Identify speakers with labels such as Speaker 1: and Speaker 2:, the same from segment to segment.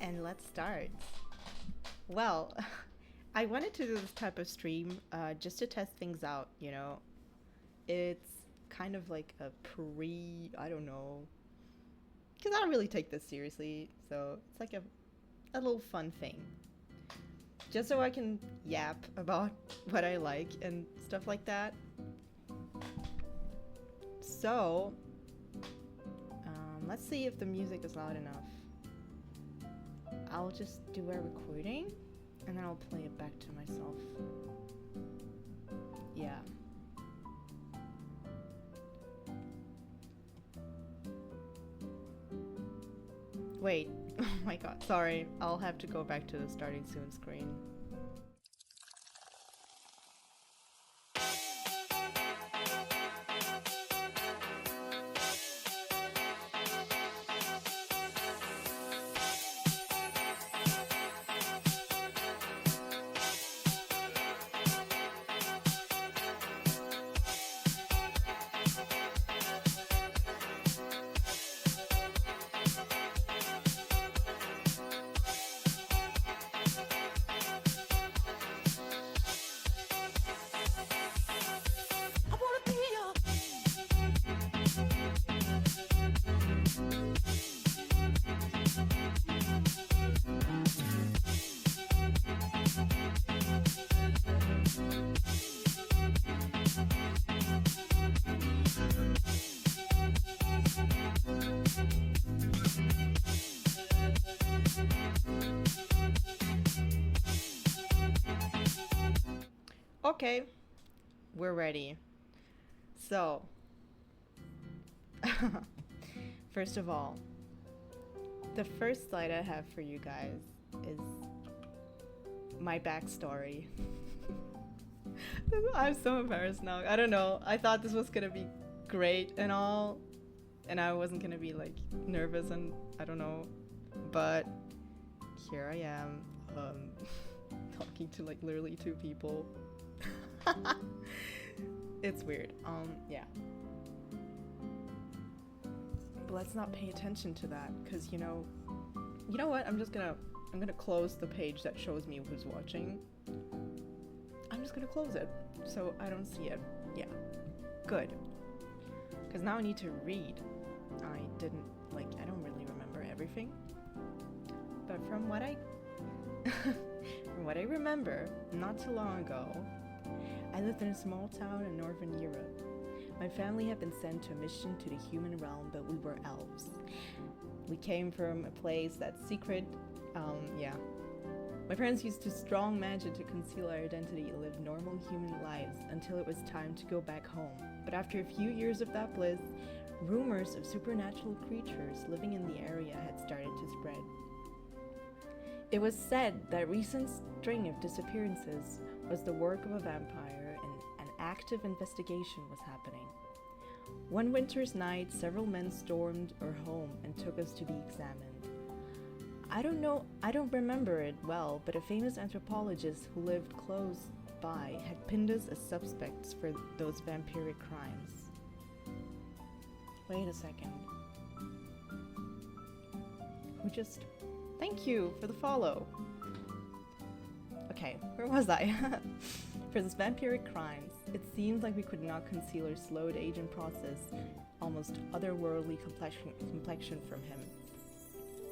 Speaker 1: And let's start. Well, I wanted to do this type of stream just to test things out, you know. It's kind of like a I don't know, because I don't really take this seriously, so it's like a little fun thing. Just so I can yap about what I like and stuff like that. So, let's see if the music is loud enough. I'll just do a recording and then I'll play it back to myself. Yeah. Wait, oh my god, sorry. I'll have to go back to the starting soon screen. Okay, we're ready. So, first of all, the first slide I have for you guys is my backstory. I'm so embarrassed now. I don't know. I thought this was gonna be great and all, and I wasn't gonna be like nervous and I don't know, but here I am, talking to like literally two people. It's weird. Yeah. But let's not pay attention to that, because you know what? I'm gonna close the page that shows me who's watching. I'm just gonna close it so I don't see it. Yeah. Good. Because now I need to read. I don't really remember everything. But from what I remember, not too long ago, I lived in a small town in northern Europe. My family had been sent to a mission to the human realm, but we were elves. We came from a place that's secret. My parents used strong magic to conceal our identity and live normal human lives until it was time to go back home. But after a few years of that bliss, rumors of supernatural creatures living in the area had started to spread. It was said that a recent string of disappearances was the work of a vampire and an active investigation was happening. One winter's night, several men stormed our home and took us to be examined. I don't remember it well, but a famous anthropologist who lived close by had pinned us as suspects for those vampiric crimes. Wait a second. Thank you for the follow. Okay, where was I? For those vampiric crimes, it seems like we could not conceal our slow to aging process, almost otherworldly complexion from him.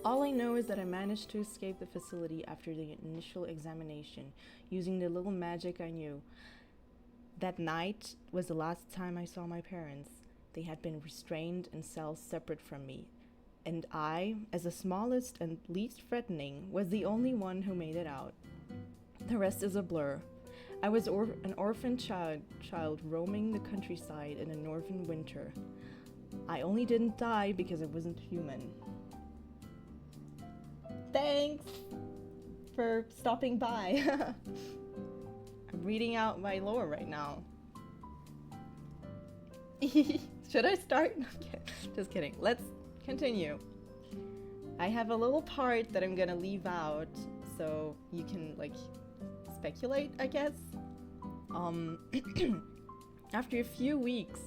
Speaker 1: All I know is that I managed to escape the facility after the initial examination, using the little magic I knew. That night was the last time I saw my parents. They had been restrained in cells separate from me, and I, as the smallest and least threatening, was the only one who made it out. The rest is a blur. I was an orphan child roaming the countryside in a northern winter. I only didn't die because I wasn't human. Thanks for stopping by. I'm reading out my lore right now. Should I start? Just kidding. Let's continue. I have a little part that I'm gonna leave out so you can speculate, I guess. After a few weeks,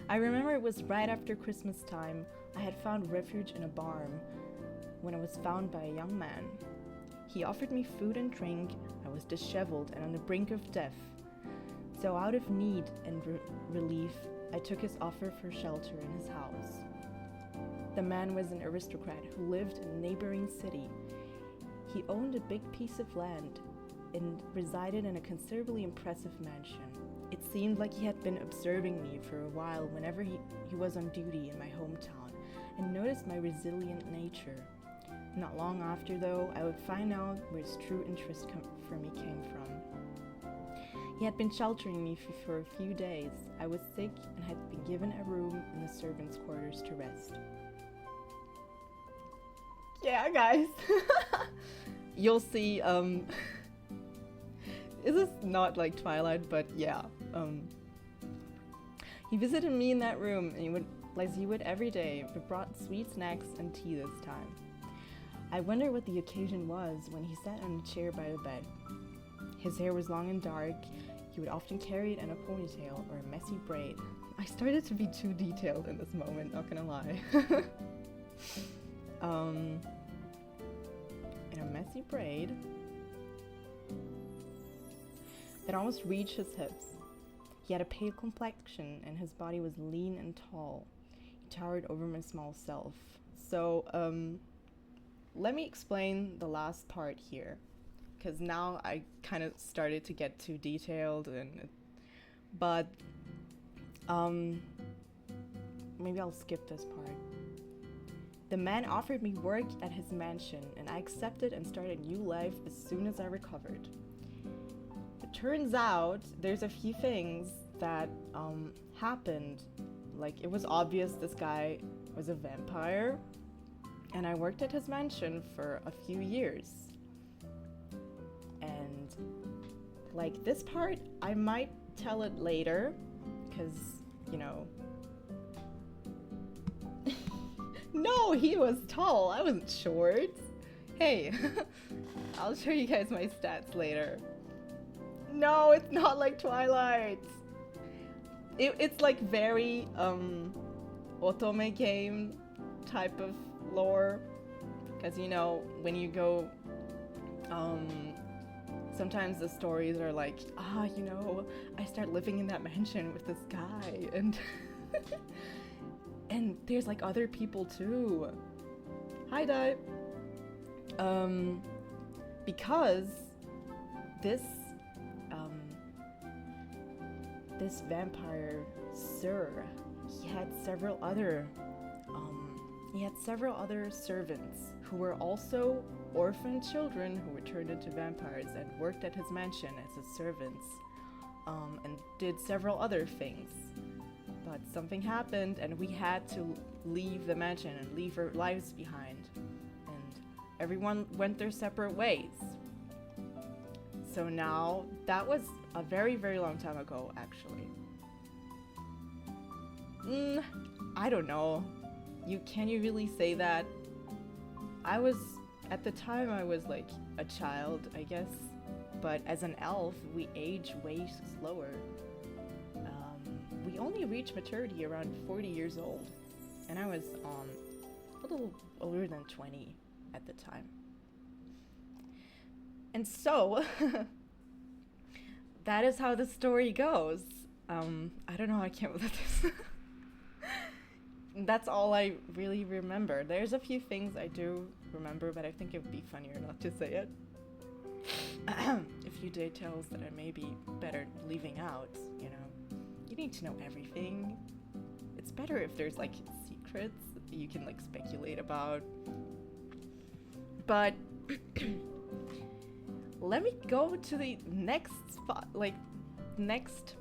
Speaker 1: I remember it was right after Christmas time. I had found refuge in a barn. when I was found by a young man. He offered me food and drink. I was disheveled and on the brink of death. So out of need and relief, I took his offer for shelter in his house. The man was an aristocrat who lived in a neighboring city. He owned a big piece of land and resided in a considerably impressive mansion. It seemed like he had been observing me for a while whenever he was on duty in my hometown and noticed my resilient nature. Not long after, though, I would find out where his true interest for me came from. He had been sheltering me for a few days. I was sick and had been given a room in the servants' quarters to rest. Yeah, guys. You'll see, this is not like Twilight, but yeah. He visited me in that room, and he would, as he would every day, but brought sweet snacks and tea this time. I wonder what the occasion was when he sat on a chair by the bed. His hair was long and dark. He would often carry it in a ponytail or a messy braid. I started to be too detailed in this moment, not gonna lie. In a messy braid that almost reached his hips. He had a pale complexion and his body was lean and tall. He towered over my small self. So, let me explain the last part here, because now I kind of started to get too detailed, but maybe I'll skip this part. The man offered me work at his mansion, and I accepted and started a new life as soon as I recovered. It turns out there's a few things that happened. Like, it was obvious this guy was a vampire, and I worked at his mansion for a few years. And like this part, I might tell it later, because, you know. No, he was tall. I wasn't short. Hey, I'll show you guys my stats later. No, it's not like Twilight. It's like very otome game type of lore, because you know when you go sometimes the stories are like, you know, I start living in that mansion with this guy and and there's like other people too. Hi, Di. Because this vampire sir, he had several other servants who were also orphan children who were turned into vampires and worked at his mansion as his servants, and did several other things. But something happened and we had to leave the mansion and leave our lives behind. And everyone went their separate ways. So now, that was a very, very long time ago, actually. I don't know. Can you really say that? At the time I was like a child, I guess. But as an elf, we age way slower. We only reach maturity around 40 years old. And I was a little older than 20 at the time. And so, that is how the story goes. I don't know how I came up with this. That's all I really remember. There's a few things I do remember, but I think it would be funnier not to say it. A few details that I may be better leaving out, you know. You need to know everything. It's better if there's like secrets that you can like speculate about. But let me go to the next next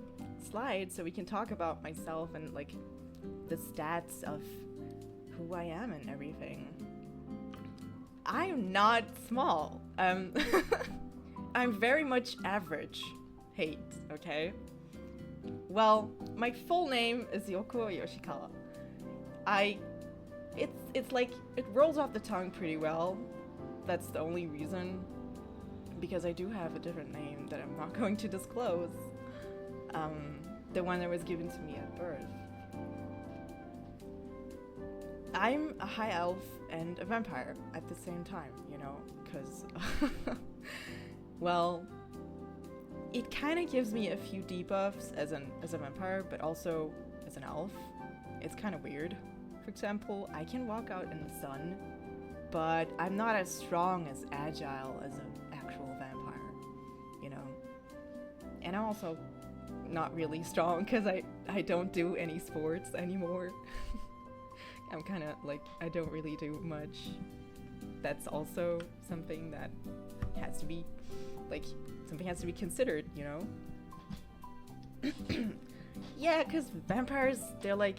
Speaker 1: slide so we can talk about myself and like the stats of who I am and everything. I'm not small. I'm very much average height, okay? Well, my full name is Yoko Yoshikawa. It's like, it rolls off the tongue pretty well. That's the only reason. Because I do have a different name that I'm not going to disclose. The one that was given to me at birth. I'm a high elf and a vampire at the same time, you know, because, well, it kind of gives me a few debuffs as a vampire, but also as an elf. It's kind of weird. For example, I can walk out in the sun, but I'm not as strong as agile as an actual vampire, you know. And I'm also not really strong because I don't do any sports anymore. I'm kind of like, I don't really do much. That's also something that has to be, like, something has to be considered, you know? Yeah, because vampires, they're like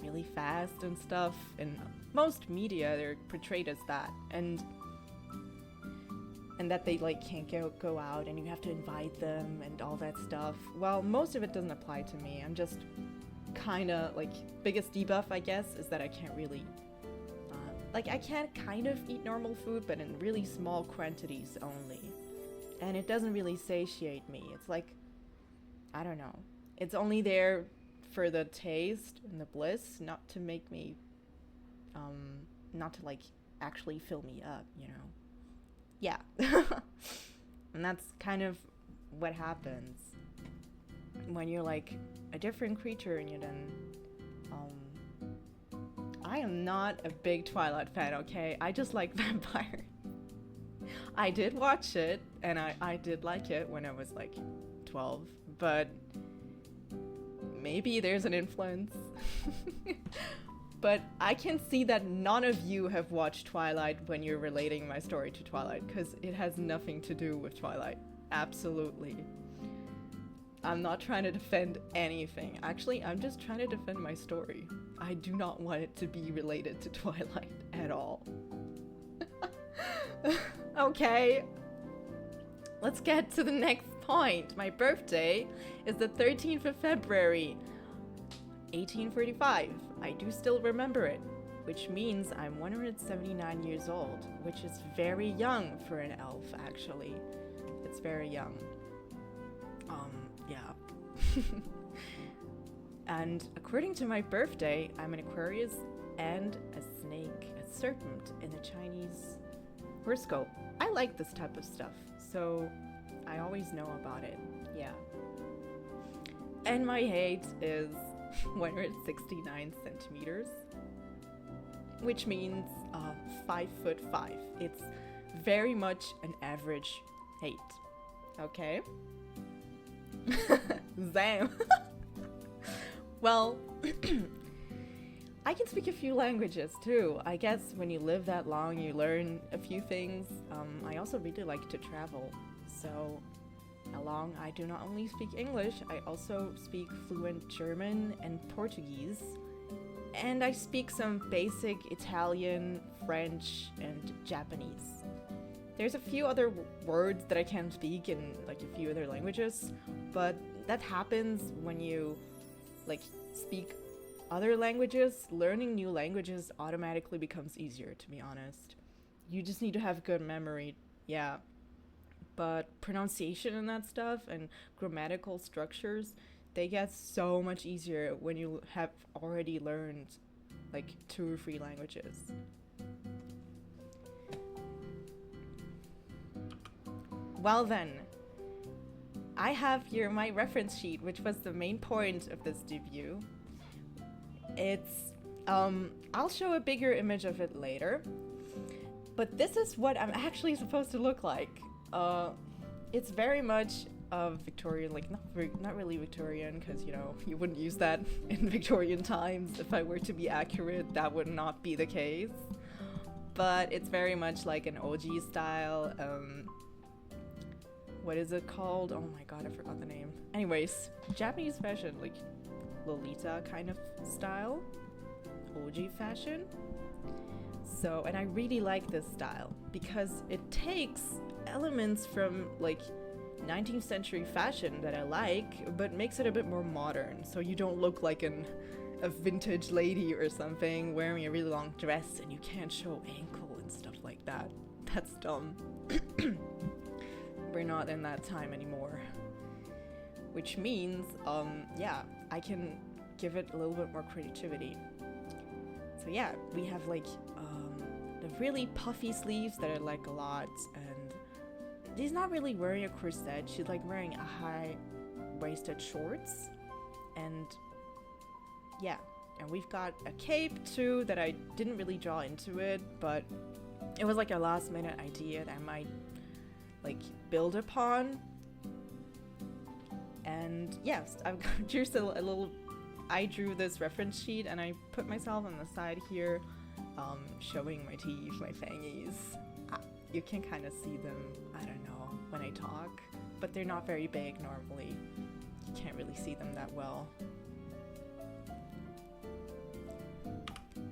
Speaker 1: really fast and stuff. In most media, they're portrayed as that. And that they like can't go out and you have to invite them and all that stuff. Well, most of it doesn't apply to me. I'm just kind of like, biggest debuff I guess is that I can't really like I can kind of eat normal food, but in really small quantities only, and it doesn't really satiate me. It's like, I don't know, it's only there for the taste and the bliss, not to make me not to like actually fill me up, you know. Yeah. And that's kind of what happens when you're like a different creature and you then I am not a big Twilight fan, okay? I just like vampire. I did watch it and I did like it when I was like 12, but maybe there's an influence. But I can see that none of you have watched Twilight when you're relating my story to Twilight, because it has nothing to do with Twilight. Absolutely. I'm not trying to defend anything. Actually, I'm just trying to defend my story. I do not want it to be related to Twilight at all. Okay. Let's get to the next point. My birthday is the 13th of February, 1845. I do still remember it, which means I'm 179 years old, which is very young for an elf, actually. It's very young. Yeah. And according to my birthday, I'm an Aquarius and a snake, a serpent in the Chinese horoscope. I like this type of stuff, so I always know about it. Yeah. And my height is 169 centimeters, which means 5'5". It's very much an average height. Okay? Damn. Well, I can speak a few languages too. I guess when you live that long, you learn a few things. I also really like to travel, so along I do not only speak English, I also speak fluent German and Portuguese, and I speak some basic Italian, French, and Japanese. There's a few other words that I can speak in like a few other languages, but that happens when you like speak other languages. Learning new languages automatically becomes easier, to be honest. You just need to have good memory, yeah. But pronunciation and that stuff and grammatical structures, they get so much easier when you have already learned like 2 or 3 languages. Well then, I have here my reference sheet, which was the main point of this debut. It's, I'll show a bigger image of it later, but this is what I'm actually supposed to look like. It's very much Victorian, like not really Victorian, because you know, you wouldn't use that in Victorian times. If I were to be accurate, that would not be the case. But it's very much like an OG style, what is it called? Oh my god, I forgot the name. Anyways, Japanese fashion, like Lolita kind of style, OG fashion. So, and I really like this style because it takes elements from like 19th century fashion that I like, but makes it a bit more modern. So you don't look like a vintage lady or something wearing a really long dress and you can't show ankle and stuff like that. That's dumb. We're not in that time anymore. Which means, yeah, I can give it a little bit more creativity. So yeah, we have like the really puffy sleeves that I like a lot, and she's not really wearing a corset, she's like wearing a high-waisted shorts, and yeah, and we've got a cape too that I didn't really draw into it, but it was like a last minute idea that I might like build upon. And yes, I've just a little, I drew this reference sheet and I put myself on the side here, showing my teeth, my fangies. You can kind of see them, I don't know, when I talk, but they're not very big normally. You can't really see them that well.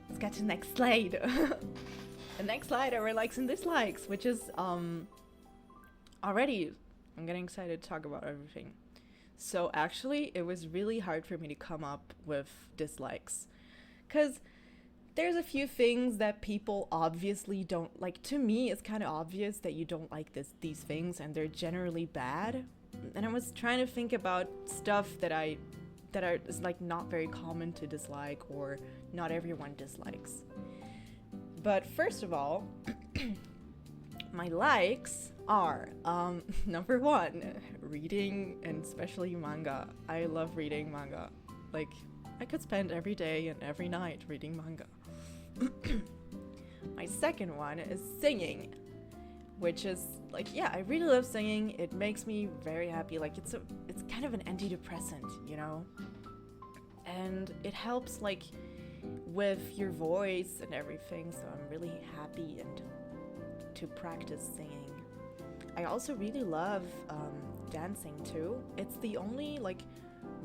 Speaker 1: Let's get to the next slide. The next slide are likes and dislikes, which is already, I'm getting excited to talk about everything. So actually, it was really hard for me to come up with dislikes, because there's a few things that people obviously don't like. To me, it's kind of obvious that you don't like these things, and they're generally bad. And I was trying to think about stuff that is like not very common to dislike, or not everyone dislikes. But first of all, my likes are number one, reading, and especially manga. I love reading manga. Like, I could spend every day and every night reading manga. My second one is singing, which is like, yeah, I really love singing. It makes me very happy. Like, it's kind of an antidepressant, you know? And it helps like with your voice and everything, so I'm really happy and to practice singing. I also really love dancing too. It's the only like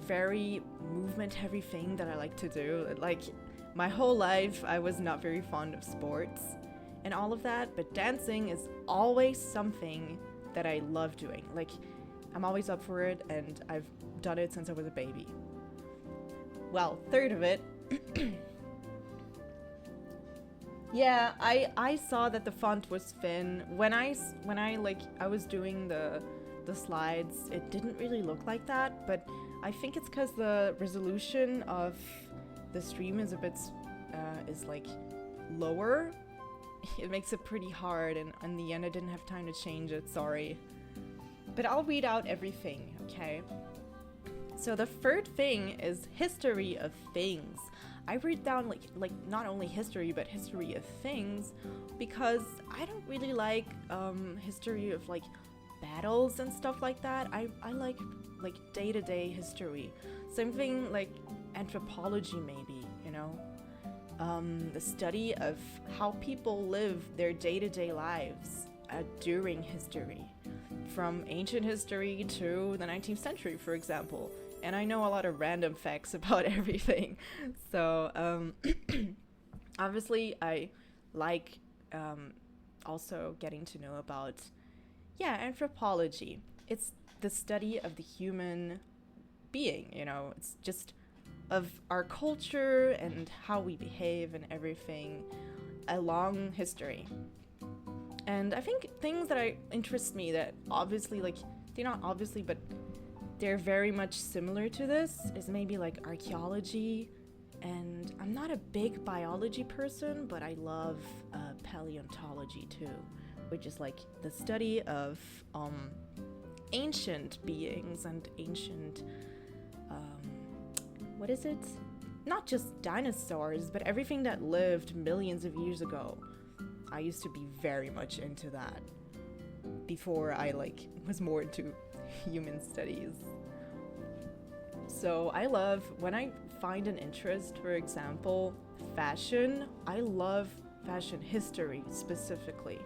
Speaker 1: very movement heavy thing that I like to do. Like, my whole life I was not very fond of sports and all of that, but dancing is always something that I love doing. Like, I'm always up for it, and I've done it since I was a baby. Well, third of it, yeah, I saw that the font was thin. When I was doing the slides, it didn't really look like that, but I think it's because the resolution of the stream is a bit is like lower. It makes it pretty hard, and in the end I didn't have time to change it, sorry. But I'll read out everything, okay? So the third thing is history of things. I read down like not only history, but history of things, because I don't really like history of like battles and stuff like that. I like day-to-day history. Something like anthropology maybe, you know? The study of how people live their day-to-day lives during history. From ancient history to the 19th century, for example. And I know a lot of random facts about everything. So, obviously, I like also getting to know about, anthropology. It's the study of the human being, you know. It's just of our culture and how we behave and everything along history. And I think things that interest me that obviously, like, they're not obviously, but they're very much similar to this, is maybe like archaeology. And I'm not a big biology person, but I love paleontology too, which is like the study of ancient beings and ancient, what is it? Not just dinosaurs, but everything that lived millions of years ago. I used to be very much into that before I was more into human studies. So I love when I find an interest, for example, fashion. I love fashion history specifically,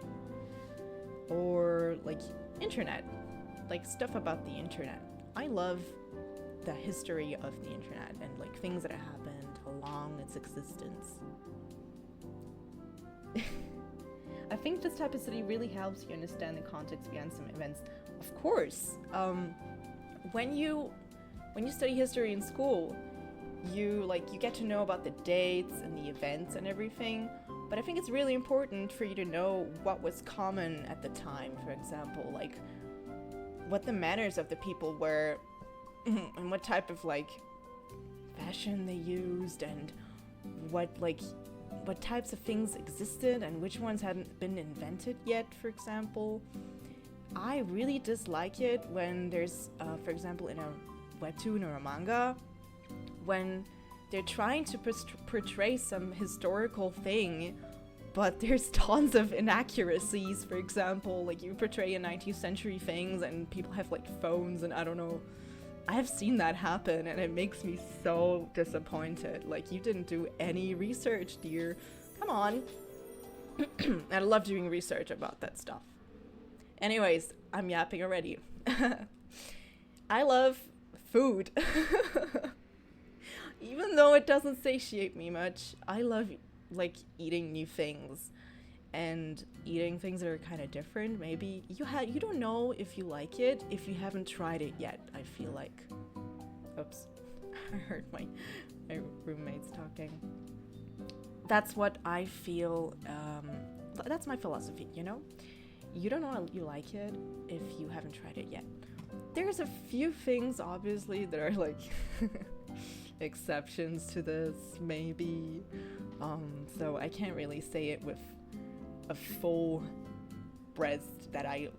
Speaker 1: or like internet, like stuff about the internet. I love the history of the internet and like things that have happened along its existence. I think this type of study really helps you understand the context behind some events. Of course, when you study history in school, you get to know about the dates and the events and everything, but I think it's really important for you to know what was common at the time. For example, like what the manners of the people were and what type of fashion they used, and what what types of things existed and which ones hadn't been invented yet, for example. I really dislike it when there's, for example, in a webtoon or a manga, when they're trying to portray some historical thing, but there's tons of inaccuracies. For example, like you portray a 19th century things and people have like phones and I don't know. I have seen that happen and it makes me so disappointed. Like, you didn't do any research, dear. Come on. And I love doing research about that stuff. Anyways, I'm yapping already. I love food. Even though it doesn't satiate me much, I love like eating new things and eating things that are kind of different. Maybe you don't know if you like it if you haven't tried it yet, I feel like. Oops. I heard my roommates talking. That's what I feel, that's my philosophy, you know? You don't know you like it if you haven't tried it yet. There's a few things, obviously, that are like exceptions to this, maybe. So I can't really say it with a full breast that I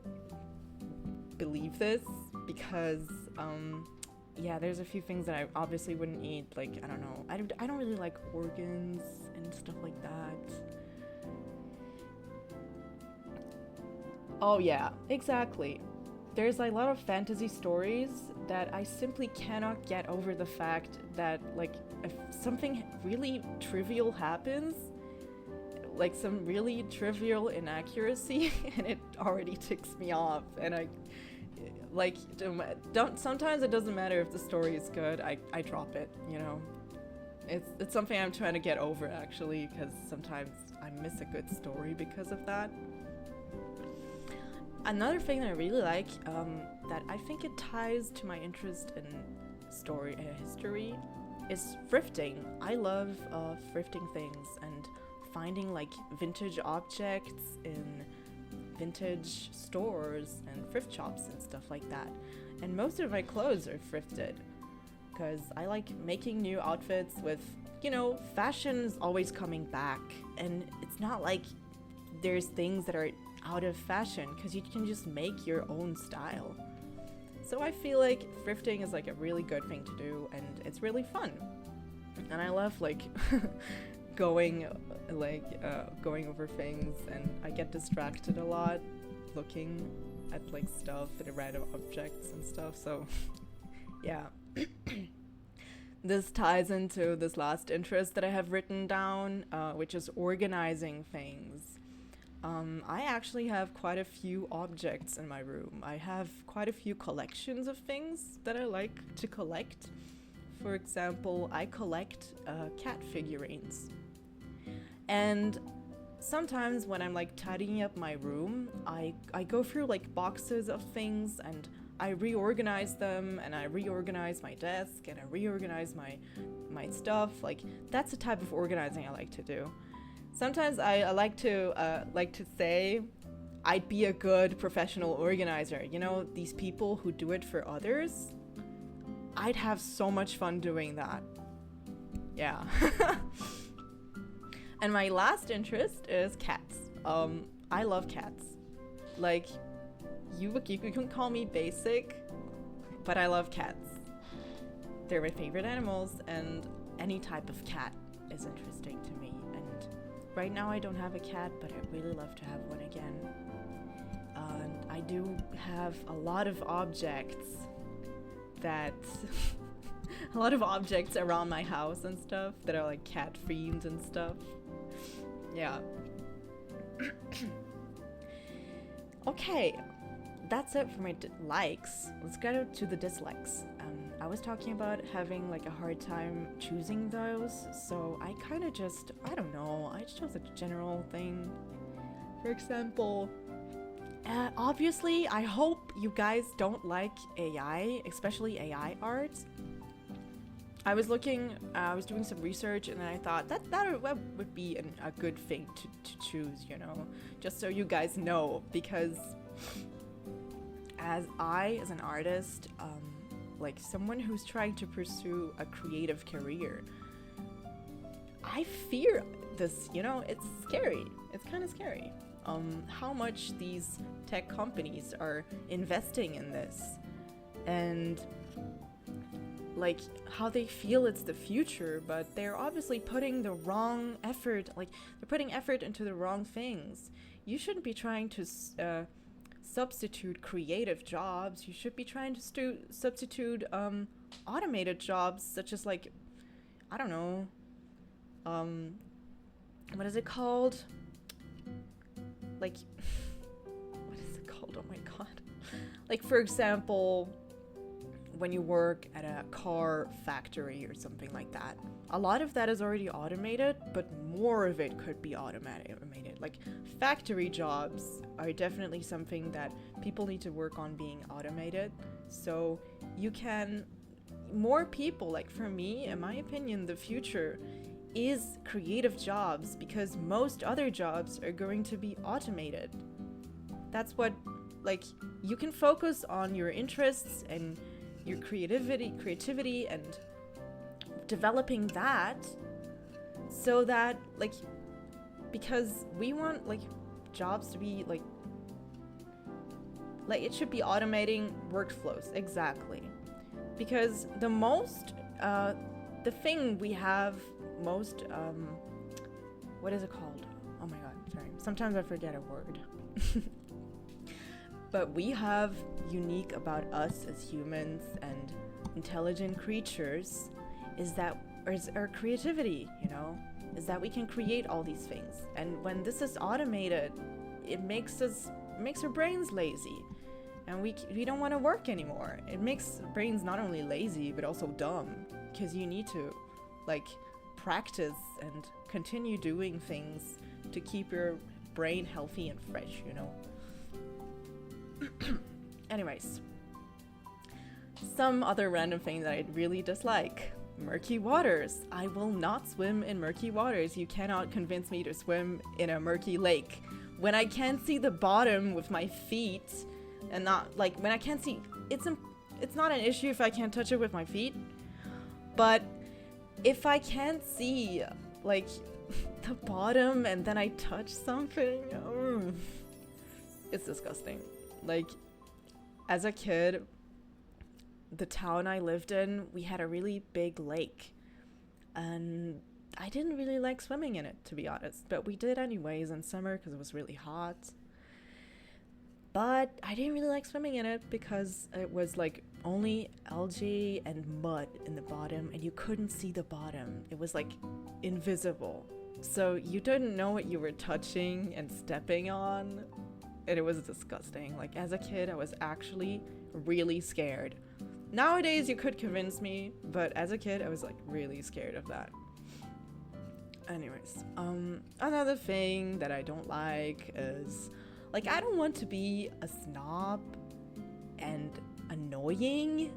Speaker 1: believe this, because yeah, there's a few things that I obviously wouldn't eat. Like, I don't know, I don't really like organs and stuff like that. Oh yeah, exactly. There's a lot of fantasy stories that I simply cannot get over the fact that, like, if something really trivial happens, like some really trivial inaccuracy, and it already ticks me off, and I, like, don't sometimes it doesn't matter if the story is good, I drop it, you know? It's something I'm trying to get over, actually, because sometimes I miss a good story because of that. Another thing that I really like, that I think it ties to my interest in story and history, is thrifting. I love thrifting things and finding like vintage objects in vintage stores and thrift shops and stuff like that. And most of my clothes are thrifted because I like making new outfits with, you know, fashion's always coming back, and it's not like there's things that are out of fashion because you can just make your own style. So I feel like thrifting is like a really good thing to do, and it's really fun. And I love like going over things, and I get distracted a lot looking at like stuff and random objects and stuff. So yeah. This ties into this last interest that I have written down, which is organizing things. I actually have quite a few objects in my room. I have quite a few collections of things that I like to collect. For example, I collect cat figurines. And sometimes when I'm like tidying up my room, I go through like boxes of things and I reorganize them, and I reorganize my desk, and I reorganize my stuff. Like, that's the type of organizing I like to do. Sometimes I like to say I'd be a good professional organizer. You know, these people who do it for others, I'd have so much fun doing that. Yeah. And my last interest is cats. I love cats. Like, you can call me basic, but I love cats. They're my favorite animals, and any type of cat is interesting to me. And right now I don't have a cat, but I'd really love to have one again. I do have a lot of objects that a lot of objects around my house and stuff that are like cat themed and stuff. Yeah. Okay, that's it for my likes. Let's go to the dislikes. I was talking about having like a hard time choosing those, so I kind of just, I don't know, I chose a general thing. For example, obviously, I hope you guys don't like AI, especially AI art. I was doing some research, and I thought that would be a good thing to choose, you know, just so you guys know, because as an artist, like someone who's trying to pursue a creative career, I fear this, it's scary. It's kind of scary. How much these tech companies are investing in this, and like how they feel it's the future, but they're obviously putting the wrong effort, like they're putting effort into the wrong things. You shouldn't be trying to substitute creative jobs. You should be trying to substitute automated jobs, such as like, I don't know, what is it called? Like, what is it called? Oh my god. Like, for example, when you work at a car factory or something like that, a lot of that is already automated, but more of it could be automated. Like, factory jobs are definitely something that people need to work on being automated. So you can, more people, like for me, in my opinion, the future is creative jobs, because most other jobs are going to be automated. That's what, like, you can focus on your interests and your creativity and developing that, so that, like, because we want, like, jobs to be like it should be automating workflows, exactly. Because the thing we have most, what is it called? Oh my god, sorry. Sometimes I forget a word. But we have unique about us as humans and intelligent creatures is our creativity, is that we can create all these things. And when this is automated, it makes our brains lazy. And we don't want to work anymore. It makes brains not only lazy, but also dumb. Because you need to, like, practice and continue doing things to keep your brain healthy and fresh, Anyways, some other random thing that I really dislike. Murky waters. I will not swim in murky waters. You cannot convince me to swim in a murky lake. When I can't see the bottom with my feet, and not, like, when I can't see, it's not an issue if I can't touch it with my feet, but if I can't see, like, the bottom and then I touch something, it's disgusting. Like, as a kid, the town I lived in, we had a really big lake, and I didn't really like swimming in it, to be honest, but we did anyways in summer because it was really hot. But I didn't really like swimming in it because it was like only algae and mud in the bottom, and you couldn't see the bottom. It was like invisible. So you didn't know what you were touching and stepping on, and it was disgusting. Like, as a kid, I was actually really scared. Nowadays, you could convince me, but as a kid, I was like really scared of that. Anyways, another thing that I don't like is, like, I don't want to be a snob and annoying,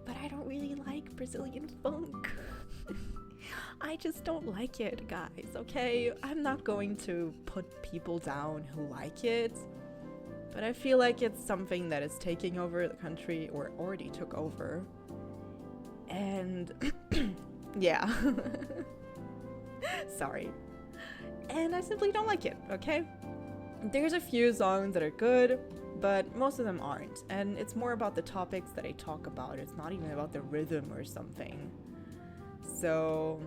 Speaker 1: but I don't really like Brazilian funk. I just don't like it, guys, okay? I'm not going to put people down who like it, but I feel like it's something that is taking over the country, or already took over. And yeah. Sorry. And I simply don't like it, okay? There's a few songs that are good, but most of them aren't. And it's more about the topics that I talk about. It's not even about the rhythm or something. So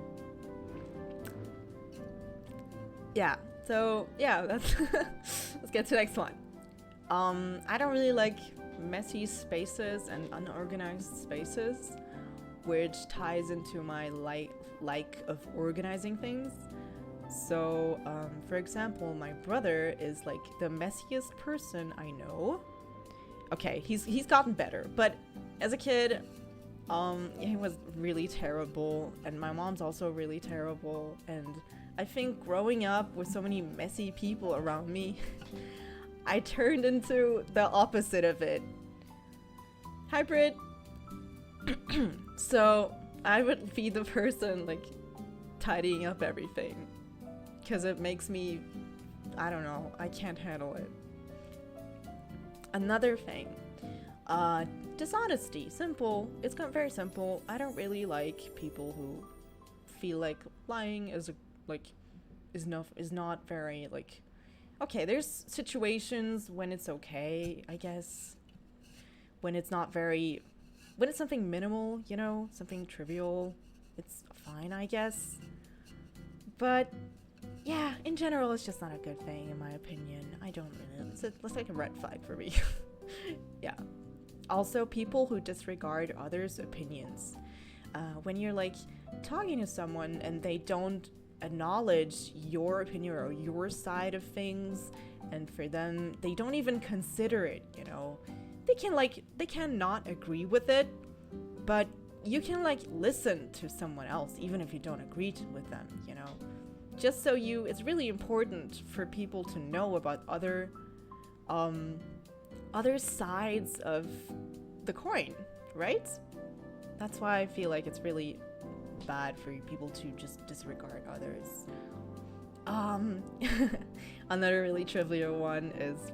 Speaker 1: yeah, that's let's get to the next one. I don't really like messy spaces and unorganized spaces, which ties into my like of organizing things. So, for example, my brother is like the messiest person I know. Okay, he's gotten better, but as a kid, he was really terrible, and my mom's also really terrible, and I think growing up with so many messy people around me, I turned into the opposite of it. Hybrid. So I would be the person, like, tidying up everything, because it makes me, I don't know, I can't handle it. Another thing, dishonesty. Simple. It's very simple. I don't really like people who feel like lying is is not very like, okay, there's situations when it's okay, I guess, when it's not very, when it's something minimal, you know, something trivial, it's fine, I guess. But yeah, in general, it's just not a good thing, in my opinion. I don't really, it's like a red flag for me. Yeah. Also, people who disregard others' opinions. When you're like talking to someone and they don't acknowledge your opinion or your side of things, and for them, they don't even consider it, you know. They cannot agree with it, but you can like listen to someone else even if you don't agree with them, you know. Just so it's really important for people to know about other sides of the coin, right? That's why I feel like it's really bad for people to just disregard others. Another really trivial one is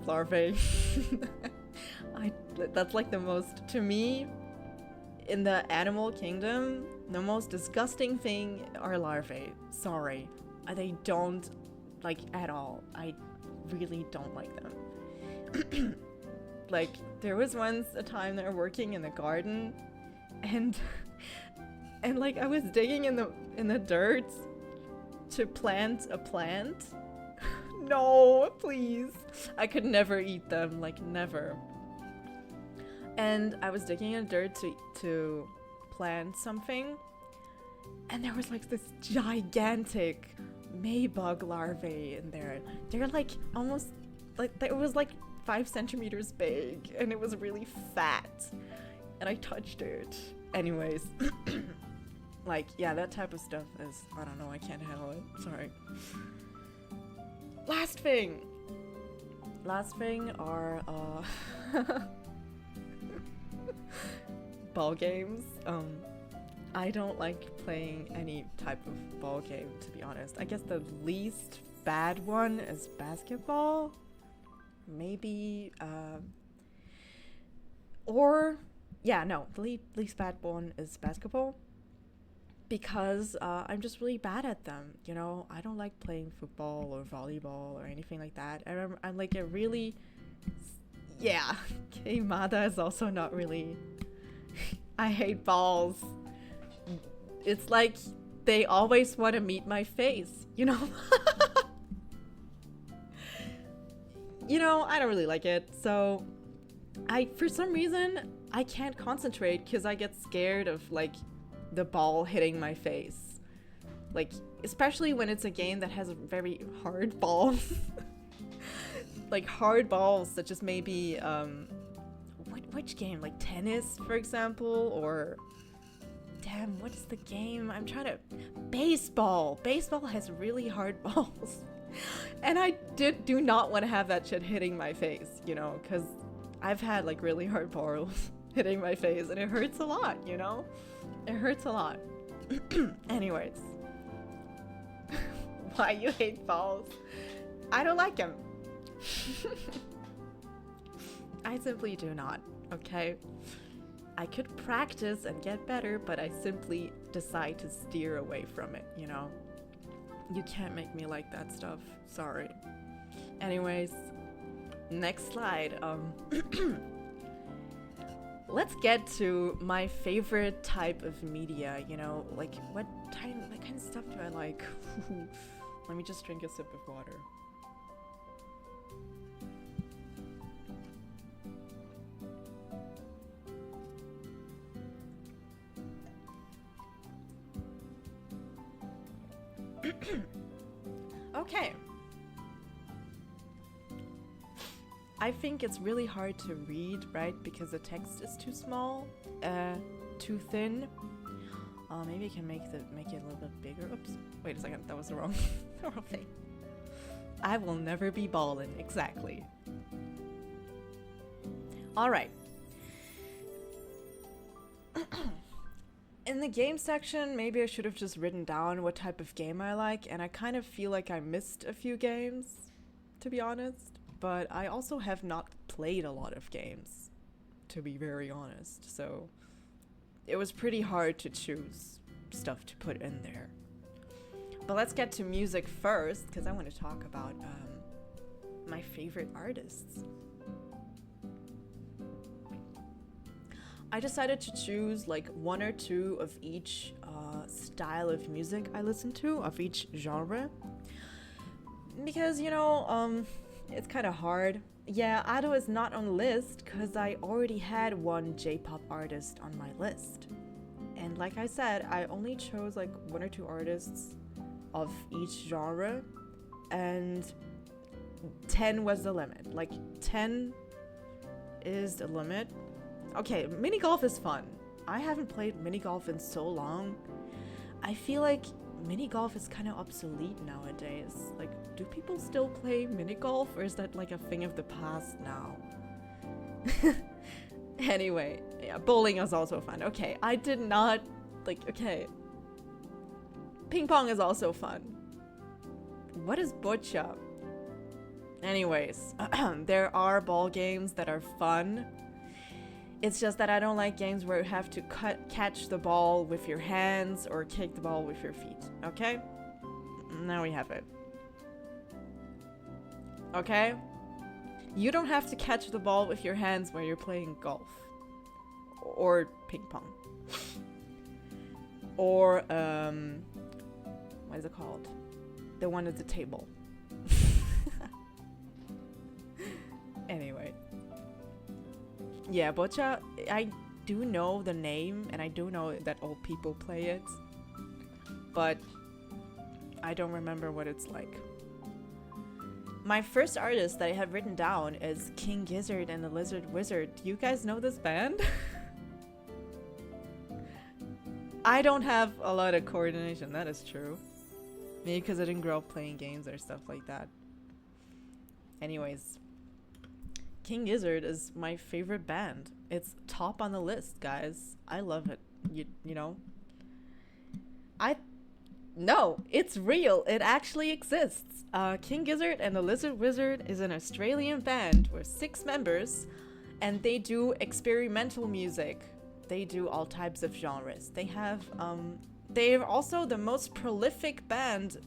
Speaker 1: larvae. That's like the most, to me, in the animal kingdom, the most disgusting thing are larvae. Sorry. They don't like at all. I really don't like them. Like, there was once a time they were working in the garden, and like I was digging in the dirt to plant a plant. No, please. I could never eat them, like never. And I was digging in the dirt to plant something, and there was like this gigantic maybug larvae in there. They're like almost like, it was like 5 centimeters big, and it was really fat, and I touched it. Anyways, like, yeah, that type of stuff is, I don't know, I can't handle it. Sorry. Last thing are ball games. I don't like playing any type of ball game, to be honest. I guess the least bad one is basketball. Maybe, the least bad one is basketball. Because I'm just really bad at them, you know? I don't like playing football or volleyball or anything like that. I'm like a really... Yeah, Keimada is also not really... I hate balls. It's like they always want to meet my face, you know? You know, I don't really like it, so... for some reason, I can't concentrate because I get scared of, like, the ball hitting my face. Like, especially when it's a game that has very hard balls. Like, hard balls such as maybe, which game? Like tennis, for example? Or, damn, what is the game? I'm trying to... Baseball! Baseball has really hard balls. And I do not want to have that shit hitting my face, you know? Because I've had, like, really hard balls hitting my face, and it hurts a lot, you know? It hurts a lot. Anyways. Why you hate balls? I don't like them. I simply do not, okay? I could practice and get better, but I simply decide to steer away from it, you know? You can't make me like that stuff. Sorry. What next slide. Let's get to my favorite type of media, you know, like what kind of stuff do I like? Let me just drink a sip of water. Okay. I think it's really hard to read, right? Because the text is too small, too thin. Maybe I can make it a little bit bigger. Oops. Wait a second. That was the wrong thing. I will never be ballin'. Exactly. All right. In the game section, maybe I should have just written down what type of game I like, and I kind of feel like I missed a few games, to be honest. But I also have not played a lot of games, to be very honest, so it was pretty hard to choose stuff to put in there. But let's get to music first, because I want to talk about my favorite artists. I decided to choose like one or two of each style of music I listen to, of each genre. Because, you know, it's kind of hard. Yeah, Ado is not on the list because I already had one J-pop artist on my list. And like I said, I only chose like one or two artists of each genre, and 10 was the limit. Like 10 is the limit. Okay, mini golf is fun. I haven't played mini golf in so long. I feel like mini golf is kind of obsolete nowadays. Like, do people still play mini golf, or is that like a thing of the past now? Anyway, yeah, bowling is also fun. Okay, I did not okay. Ping pong is also fun. What is boccia? Anyways, there are ball games that are fun. It's just that I don't like games where you have to catch the ball with your hands or kick the ball with your feet. Okay? Now we have it. Okay? You don't have to catch the ball with your hands when you're playing golf. Or ping pong. Or, what is it called? The one at the table. Anyway. Yeah, boccia, I do know the name, and I do know that old people play it. But I don't remember what it's like. My first artist that I have written down is King Gizzard and the Lizard Wizard. Do you guys know this band? I don't have a lot of coordination, that is true. Maybe because I didn't grow up playing games or stuff like that. Anyways, King Gizzard is my favorite band. It's top on the list, guys. I love it. You know? No, it's real. It actually exists. King Gizzard and the Lizard Wizard is an Australian band with 6 members, and they do experimental music. They do all types of genres. They're also the most prolific band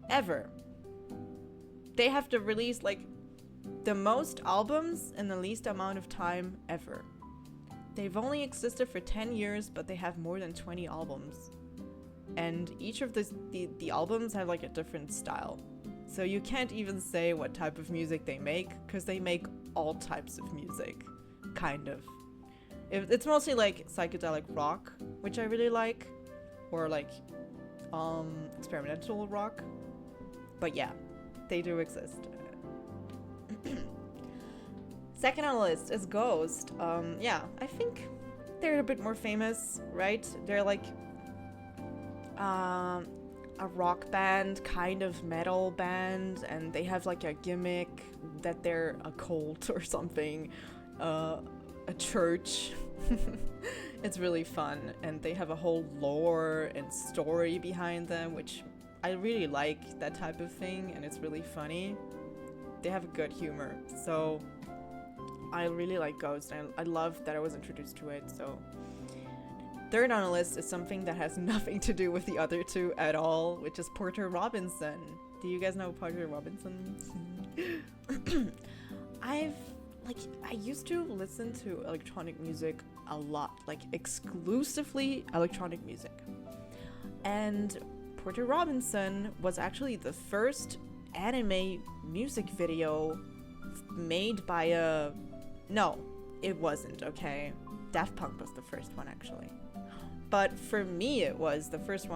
Speaker 1: ever. They have to release like the most albums in the least amount of time ever. They've only existed for 10 years, but they have more than 20 albums. And each of the albums have like a different style. So you can't even say what type of music they make, because they make all types of music, kind of. It's mostly like psychedelic rock, which I really like, or like experimental rock. But yeah, they do exist. Second on the list is Ghost. Yeah, I think they're a bit more famous, right? They're like a rock band, kind of metal band, and they have like a gimmick that they're a cult or something, a church. It's really fun, and they have a whole lore and story behind them, which I really like, that type of thing, and it's really funny. They have a good humor, so I really like Ghost, and I love that I was introduced to it. So third on the list is something that has nothing to do with the other two at all, which is Porter Robinson. Do you guys know Porter Robinson? I used to listen to electronic music a lot, like exclusively electronic music. And Porter Robinson was actually the first anime music video made by no, it wasn't, okay? Daft Punk was the first one, actually. But for me, it was the first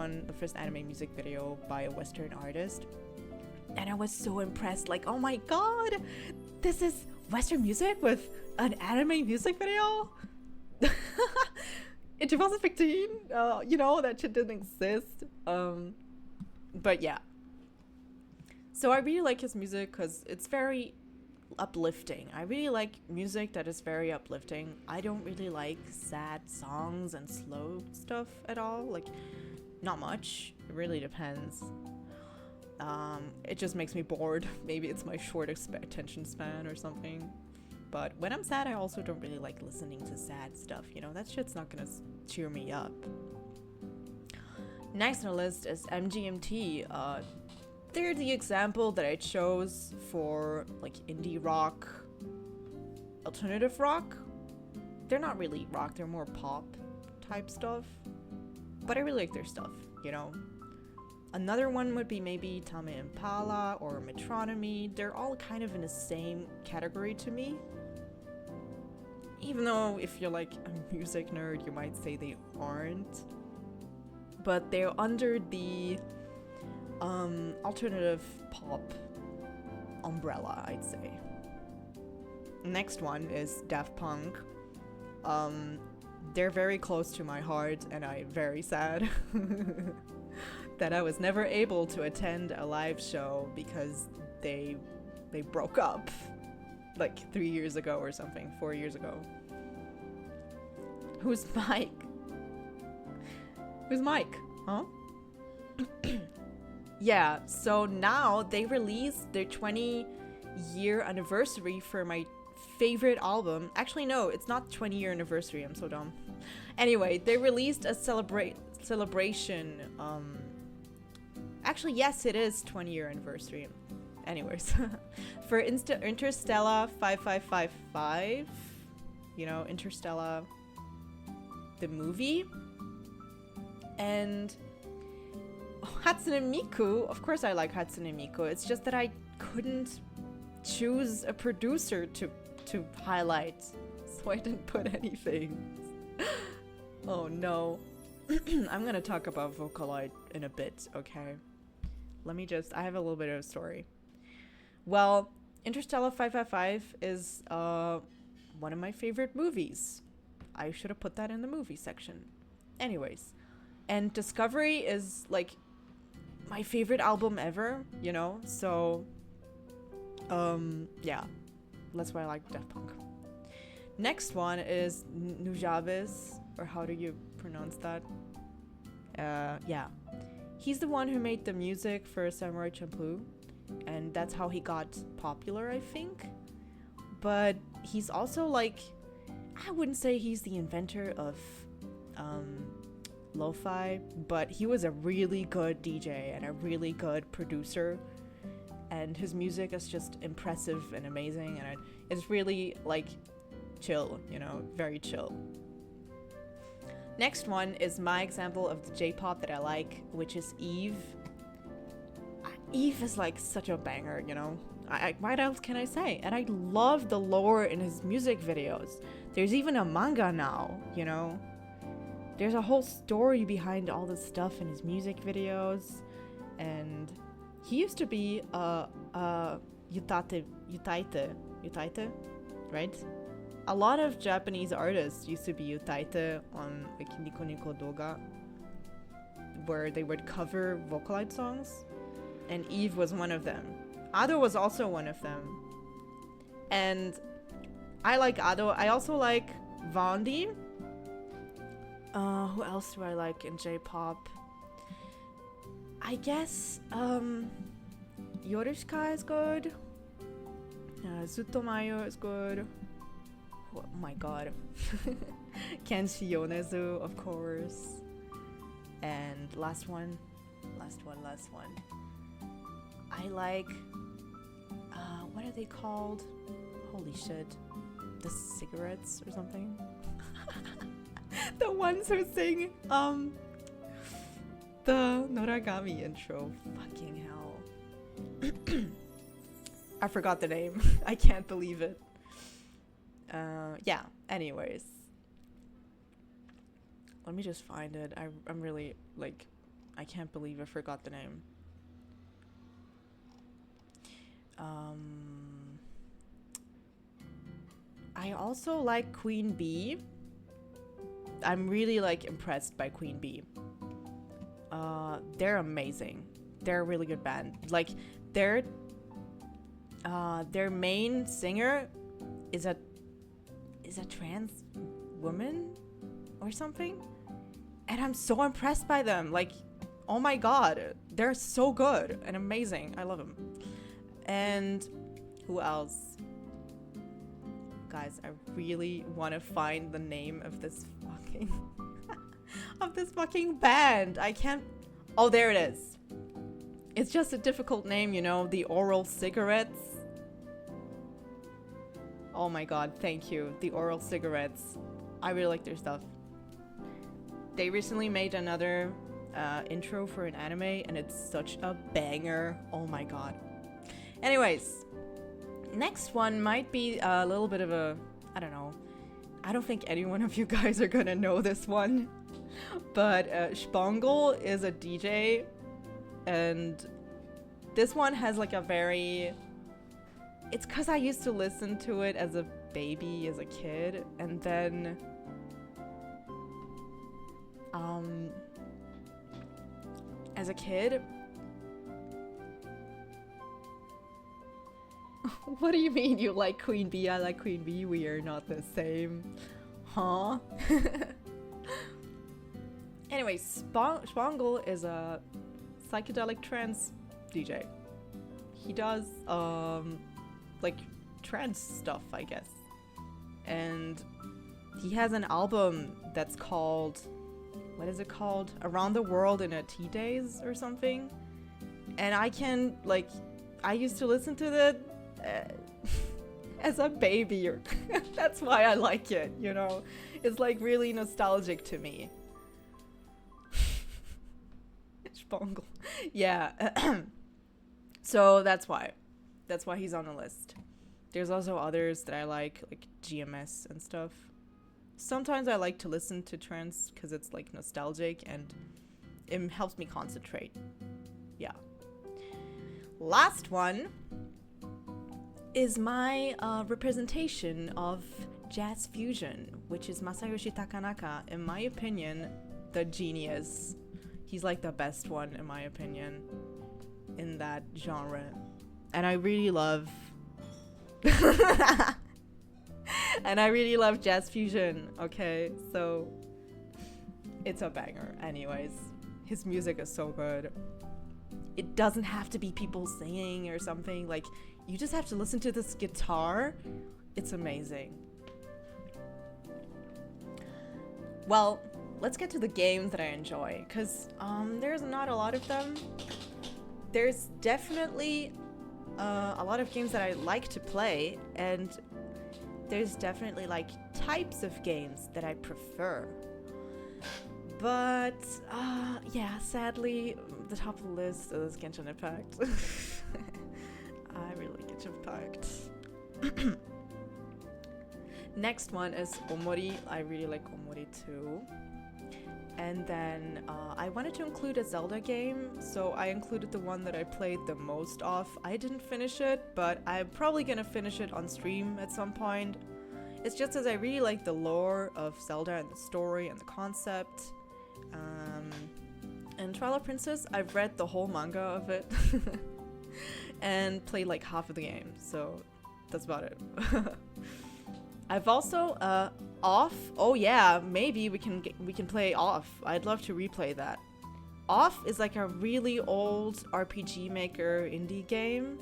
Speaker 1: anime music video by a Western artist. And I was so impressed, like, oh my god, this is Western music with an anime music video? In 2015, you know, that shit didn't exist. But yeah. So I really like his music because it's very uplifting. I really like music that is very uplifting. I don't really like sad songs and slow stuff at all. Like, not much. It really depends. It just makes me bored. Maybe it's my short attention span or something. But when I'm sad, I also don't really like listening to sad stuff. You know, that shit's not gonna cheer me up. Next on the list is MGMT. They're the example that I chose for like indie rock, alternative rock. They're not really rock, they're more pop type stuff. But I really like their stuff, you know. Another one would be maybe Tame Impala or Metronomy. They're all kind of in the same category to me. Even though if you're like a music nerd, you might say they aren't. But they're under the alternative pop umbrella, I'd say. Next one is Daft Punk. They're very close to my heart, and I'm very sad that I was never able to attend a live show because they broke up like 3 years ago or something, 4 years ago. Who's Mike? Who's Mike? Huh? Yeah, so now they released their 20-year anniversary for my favorite album. Actually, no, it's not 20-year anniversary. I'm so dumb. Anyway, they released a celebration. Actually, yes, it is 20-year anniversary. Anyways, for Interstellar 5555, you know, Interstellar, the movie, and Hatsune Miku. Of course, I like Hatsune Miku. It's just that I couldn't choose a producer to highlight, so I didn't put anything. Oh no. I'm gonna talk about Vocaloid in a bit, okay? I have a little bit of a story. Well, Interstellar 555 is one of my favorite movies. I should have put that in the movie section. Anyways, and Discovery is like my favorite album ever, you know? So yeah, that's why I like Daft Punk. Next one is Nujabes, or how do you pronounce that? Yeah. He's the one who made the music for Samurai Champloo, and that's how he got popular, I think. But he's also like, I wouldn't say he's the inventor of lo-fi, but he was a really good DJ and a really good producer, and his music is just impressive and amazing, and it's really like chill, you know, very chill. Next one is my example of the J-pop that I like, which is Eve. Eve is like such a banger, you know. What else can I say? And I love the lore in his music videos. There's even a manga now, you know. There's a whole story behind all this stuff in his music videos. And he used to be Utaite, right? A lot of Japanese artists used to be Utaite on like Nico Nico Doga, where they would cover Vocaloid songs. And Eve was one of them. Ado was also one of them. And I like Ado. I also like Vondi. Who else do I like in J-pop? I guess Yorushika is good. Zutomayo is good. Oh my god. Kenshi Yonezu, of course. And last one. I like, what are they called? Holy shit. The cigarettes or something? The ones who sing, the Noragami intro. Fucking hell. I forgot the name. I can't believe it. Yeah, anyways. Let me just find it. I'm really, like, I can't believe I forgot the name. I also like Queen Bee. I'm really like impressed by Queen Bee. They're amazing. They're a really good band. Like their main singer is a trans woman or something, and I'm so impressed by them. Like, oh my god, they're so good and amazing. I love them. And who else? Guys, I really want to find the name of this fucking of this fucking band. I can't Oh, there it is. It's just a difficult name, you know, the oral cigarettes. Oh my god, thank you. The oral cigarettes. I really like their stuff. They recently made another intro for an anime, and it's such a banger. Oh my god. Anyways, next one might be a little bit of a, I don't know. I don't think any one of you guys are gonna know this one. But Spangle is a DJ, and this one has like a very... It's because I used to listen to it as a baby, as a kid, and then... as a kid... What do you mean you like Queen Bee? I like Queen Bee. We are not the same. Huh? Anyway, Spangle is a psychedelic trance DJ. He does, like, trance stuff, I guess. And he has an album that's called... What is it called? Around the World in a Tea Days or something. And I can, like... I used to listen to that as a baby. That's why I like it, you know? It's, like, really nostalgic to me. Spangle. Yeah. So that's why. That's why he's on the list. There's also others that I like GMS and stuff. Sometimes I like to listen to trance because it's like nostalgic and it helps me concentrate. Yeah. Last one is my representation of jazz fusion, which is Masayoshi Takanaka. In my opinion, the genius. He's like the best one, in my opinion, in that genre. And I really love... and I really love jazz fusion, okay? So, it's a banger. Anyways, his music is so good. It doesn't have to be people singing or something. Like, you just have to listen to this guitar. It's amazing. Well... Let's get to the games that I enjoy, because there's not a lot of them. There's definitely a lot of games that I like to play, and there's definitely like types of games that I prefer. But yeah, sadly, the top of the list is Genshin Impact. I really like Genshin Impact. Next one is Omori. I really like Omori too. And then I wanted to include a Zelda game, so I included the one that I played the most of. I didn't finish it, but I'm probably gonna finish it on stream at some point. It's just as I really like the lore of Zelda and the story and the concept. And Twilight Princess, I've read the whole manga of it and played like half of the game, so that's about it. I've also Off. Oh yeah, maybe we can play Off. I'd love to replay that. Off is like a really old RPG Maker indie game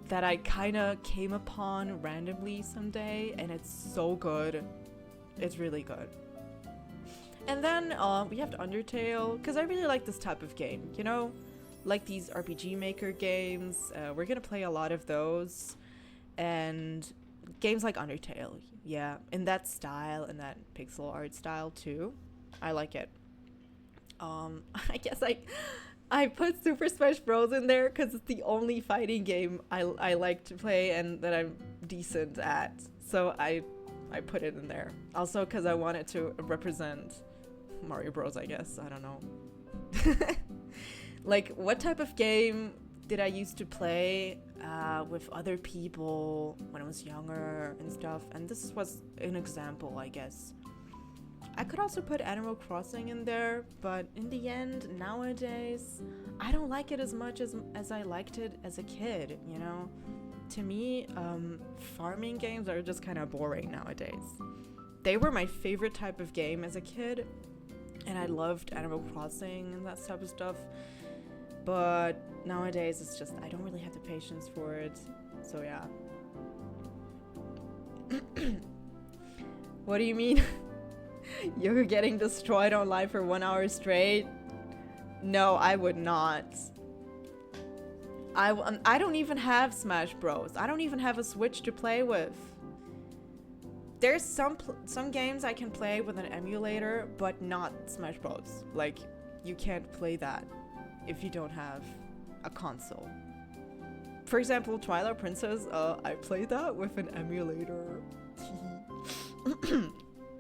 Speaker 1: that I kind of came upon randomly someday, and it's so good. It's really good. And then we have Undertale, because I really like this type of game, you know? Like these RPG Maker games. We're gonna play a lot of those. And games like Undertale, yeah, in that style, in that pixel art style too. I like it. I guess I put Super Smash Bros. In there because it's the only fighting game I like to play and that I'm decent at. So I put it in there. Also because I wanted to represent Mario Bros, I guess. I don't know. Like, what type of game did I used to play with other people when I was younger and stuff? And this was an example, I guess. I could also put Animal Crossing in there, but in the end, nowadays, I don't like it as much as I liked it as a kid, you know? To me, farming games are just kind of boring nowadays. They were my favorite type of game as a kid, and I loved Animal Crossing and that type of stuff. But nowadays, it's just, I don't really have the patience for it. So yeah. What do you mean? You're getting destroyed on live for 1 hour straight? No, I would not. I don't even have Smash Bros. I don't even have a Switch to play with. There's some games I can play with an emulator, but not Smash Bros. Like, you can't play that if you don't have a console. For example, Twilight Princess, I played that with an emulator.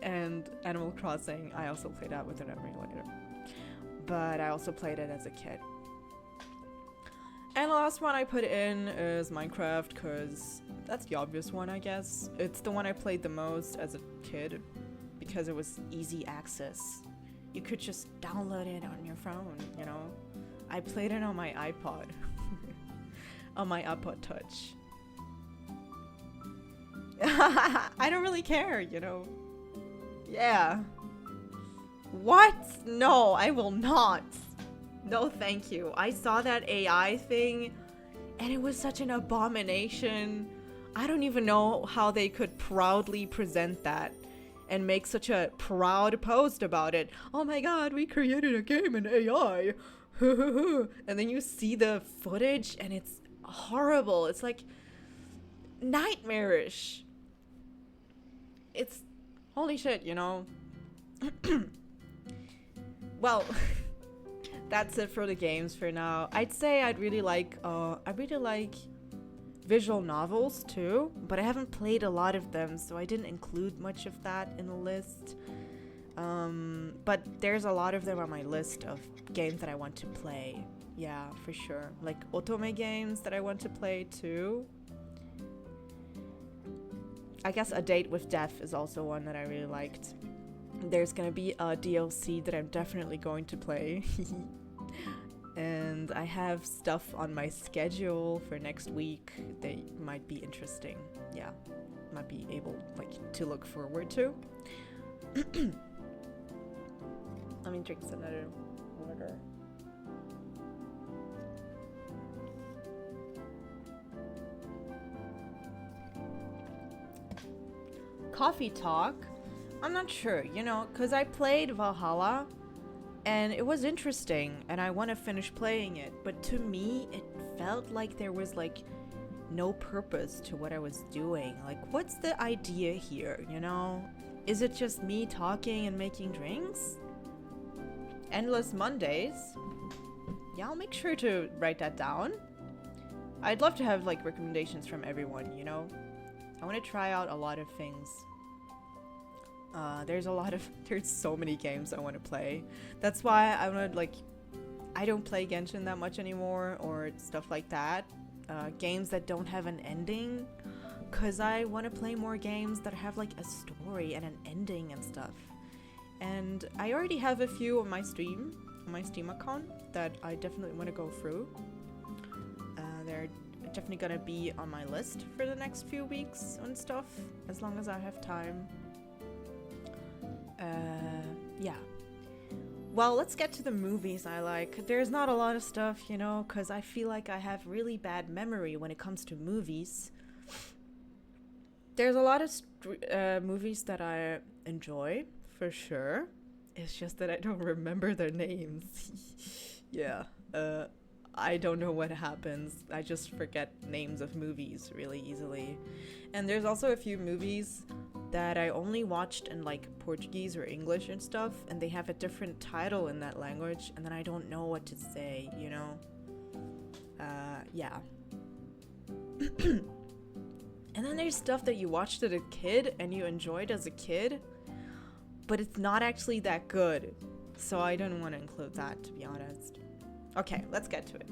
Speaker 1: And Animal Crossing, I also played that with an emulator. But I also played it as a kid. And the last one I put in is Minecraft, because that's the obvious one, I guess. It's the one I played the most as a kid, because it was easy access. You could just download it on your phone, you know? I played it on my iPod. On my iPod Touch. I don't really care, you know? Yeah. What? No, I will not. No, thank you. I saw that AI thing, and it was such an abomination. I don't even know how they could proudly present that and make such a proud post about it. Oh my god, we created a game in AI. And then you see the footage, and it's horrible. It's like nightmarish. It's holy shit, you know? Well, that's it for the games for now. I'd say I really like visual novels too, but I haven't played a lot of them, so I didn't include much of that in the list. But there's a lot of them on my list of games that I want to play. Yeah, for sure. Like otome games that I want to play too. I guess A Date with Death is also one that I really liked. There's gonna be a DLC that I'm definitely going to play. And I have stuff on my schedule for next week that might be interesting. Yeah, might be able to look forward to. Let me drink some other water. Coffee talk? I'm not sure, you know, because I played Valhalla and it was interesting and I want to finish playing it, but to me it felt like there was no purpose to what I was doing. Like, what's the idea here, you know? Is it just me talking and making drinks? Endless Mondays? Yeah, I'll make sure to write that down. I'd love to have recommendations from everyone, you know? I want to try out a lot of things. There's so many games I want to play. That's why I don't play Genshin that much anymore or stuff like that. Games that don't have an ending, cause I want to play more games that have a story and an ending and stuff. And I already have a few on my Steam account that I definitely want to go through. They're definitely gonna be on my list for the next few weeks and stuff, as long as I have time. Yeah. Well, let's get to the movies I like. There's not a lot of stuff, you know, because I feel like I have really bad memory when it comes to movies. There's a lot of movies that I enjoy, for sure. It's just that I don't remember their names. Yeah. I don't know what happens. I just forget names of movies really easily. And there's also a few movies that I only watched in Portuguese or English and stuff, and they have a different title in that language, and then I don't know what to say, you know? Yeah. And then there's stuff that you watched as a kid and you enjoyed as a kid, but it's not actually that good. So I don't want to include that, to be honest. Okay, let's get to it.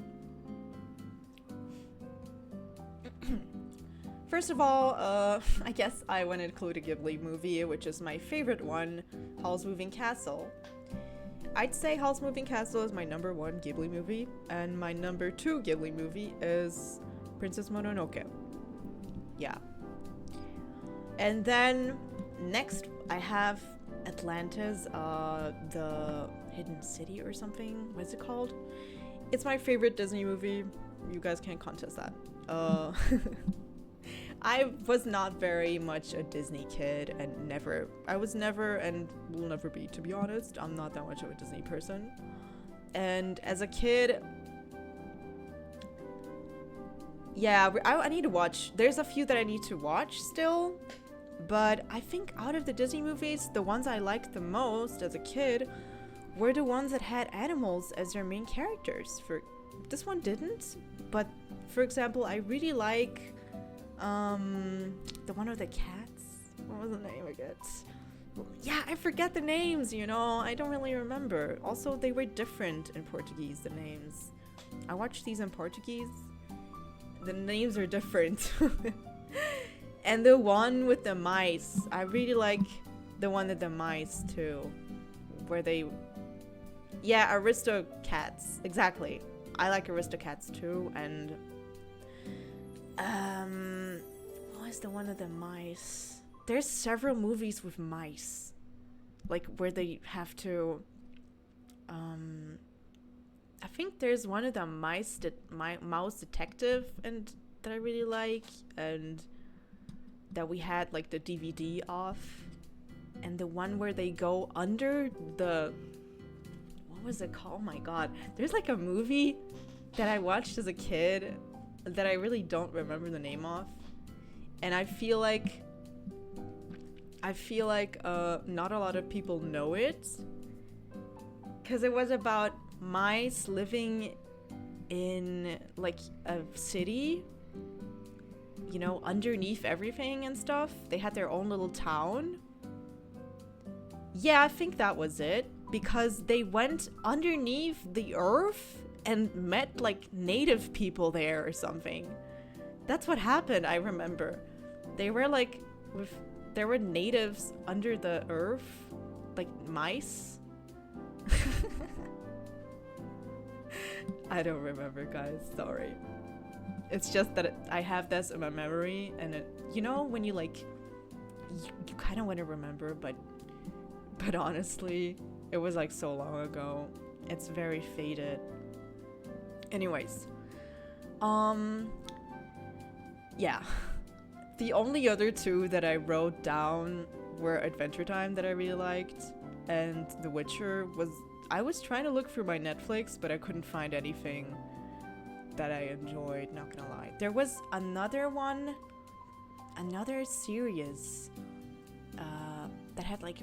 Speaker 1: First of all, I guess I want to include a Ghibli movie, which is my favorite one, Howl's Moving Castle. I'd say Howl's Moving Castle is my number 1 Ghibli movie, and my number 2 Ghibli movie is Princess Mononoke. Yeah. And then next I have Atlantis, the Hidden City or something. What's it called? It's my favorite Disney movie. You guys can't contest that. I was not very much a Disney kid and I was never and will never be, to be honest. I'm not that much of a Disney person. And as a kid, yeah, I need to watch. There's a few that I need to watch still. But I think out of the Disney movies, the ones I liked the most as a kid were the ones that had animals as their main characters. For this one didn't, but for example, I really like the one with the cats. What was the name again? Yeah, I forget the names, you know. I don't really remember. Also, they were different in Portuguese, the names. I watched these in Portuguese. The names are different. And the one with the mice, I really like the one with the mice too, where they, yeah, Aristocats, exactly. I like Aristocats too, and what is the one with the mice? There's several movies with mice, like where they have to, I think there's one of the mouse detective and that I really like, and that we had like the DVD off, and the one where they go under the, what was it called? Oh my god, there's like a movie that I watched as a kid that I really don't remember the name of, and I feel like not a lot of people know it, because it was about mice living in like a city, you know, underneath everything and stuff. They had their own little town. Yeah, I think that was it, because they went underneath the earth and met like native people there or something. That's what happened, I remember. They were like there were natives under the earth, like mice. I don't remember, guys, sorry. It's just that I have this in my memory, and it, you know, when you like, you kind of want to remember, but honestly, it was like so long ago. It's very faded. Anyways, yeah. The only other two that I wrote down were Adventure Time that I really liked, and The Witcher was, I was trying to look through my Netflix, but I couldn't find anything that I enjoyed, not gonna lie. There was another one, another series that had like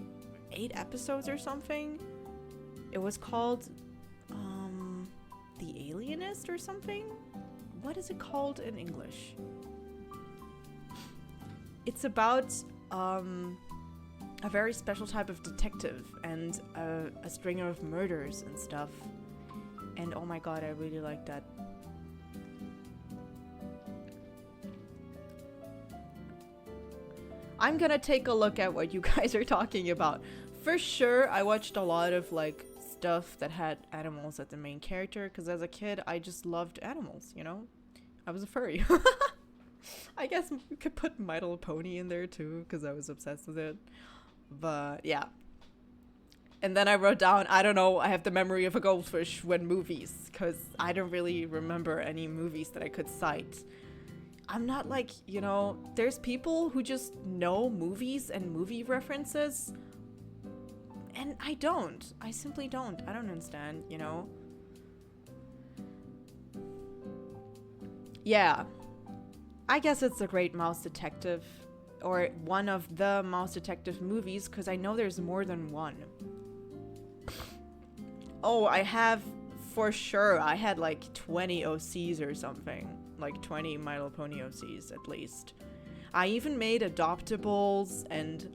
Speaker 1: 8 episodes or something. It was called The Alienist or something. What is it called in English? It's about a very special type of detective and a string of murders and stuff. And oh my god, I really like that. I'm gonna take a look at what you guys are talking about. For sure, I watched a lot of like stuff that had animals as the main character, because as a kid, I just loved animals, you know? I was a furry. I guess we could put My Little Pony in there too, because I was obsessed with it. But yeah. And then I wrote down, I don't know, I have the memory of a goldfish when movies, because I don't really remember any movies that I could cite. I'm not like, you know, there's people who just know movies and movie references, and I don't. I simply don't. I don't understand, you know? Yeah. I guess it's The Great Mouse Detective, or one of the Mouse Detective movies, because I know there's more than one. Oh, I have, for sure, I had like 20 OCs or something. Like 20 My Little Pony OCs at least. I even made adoptables and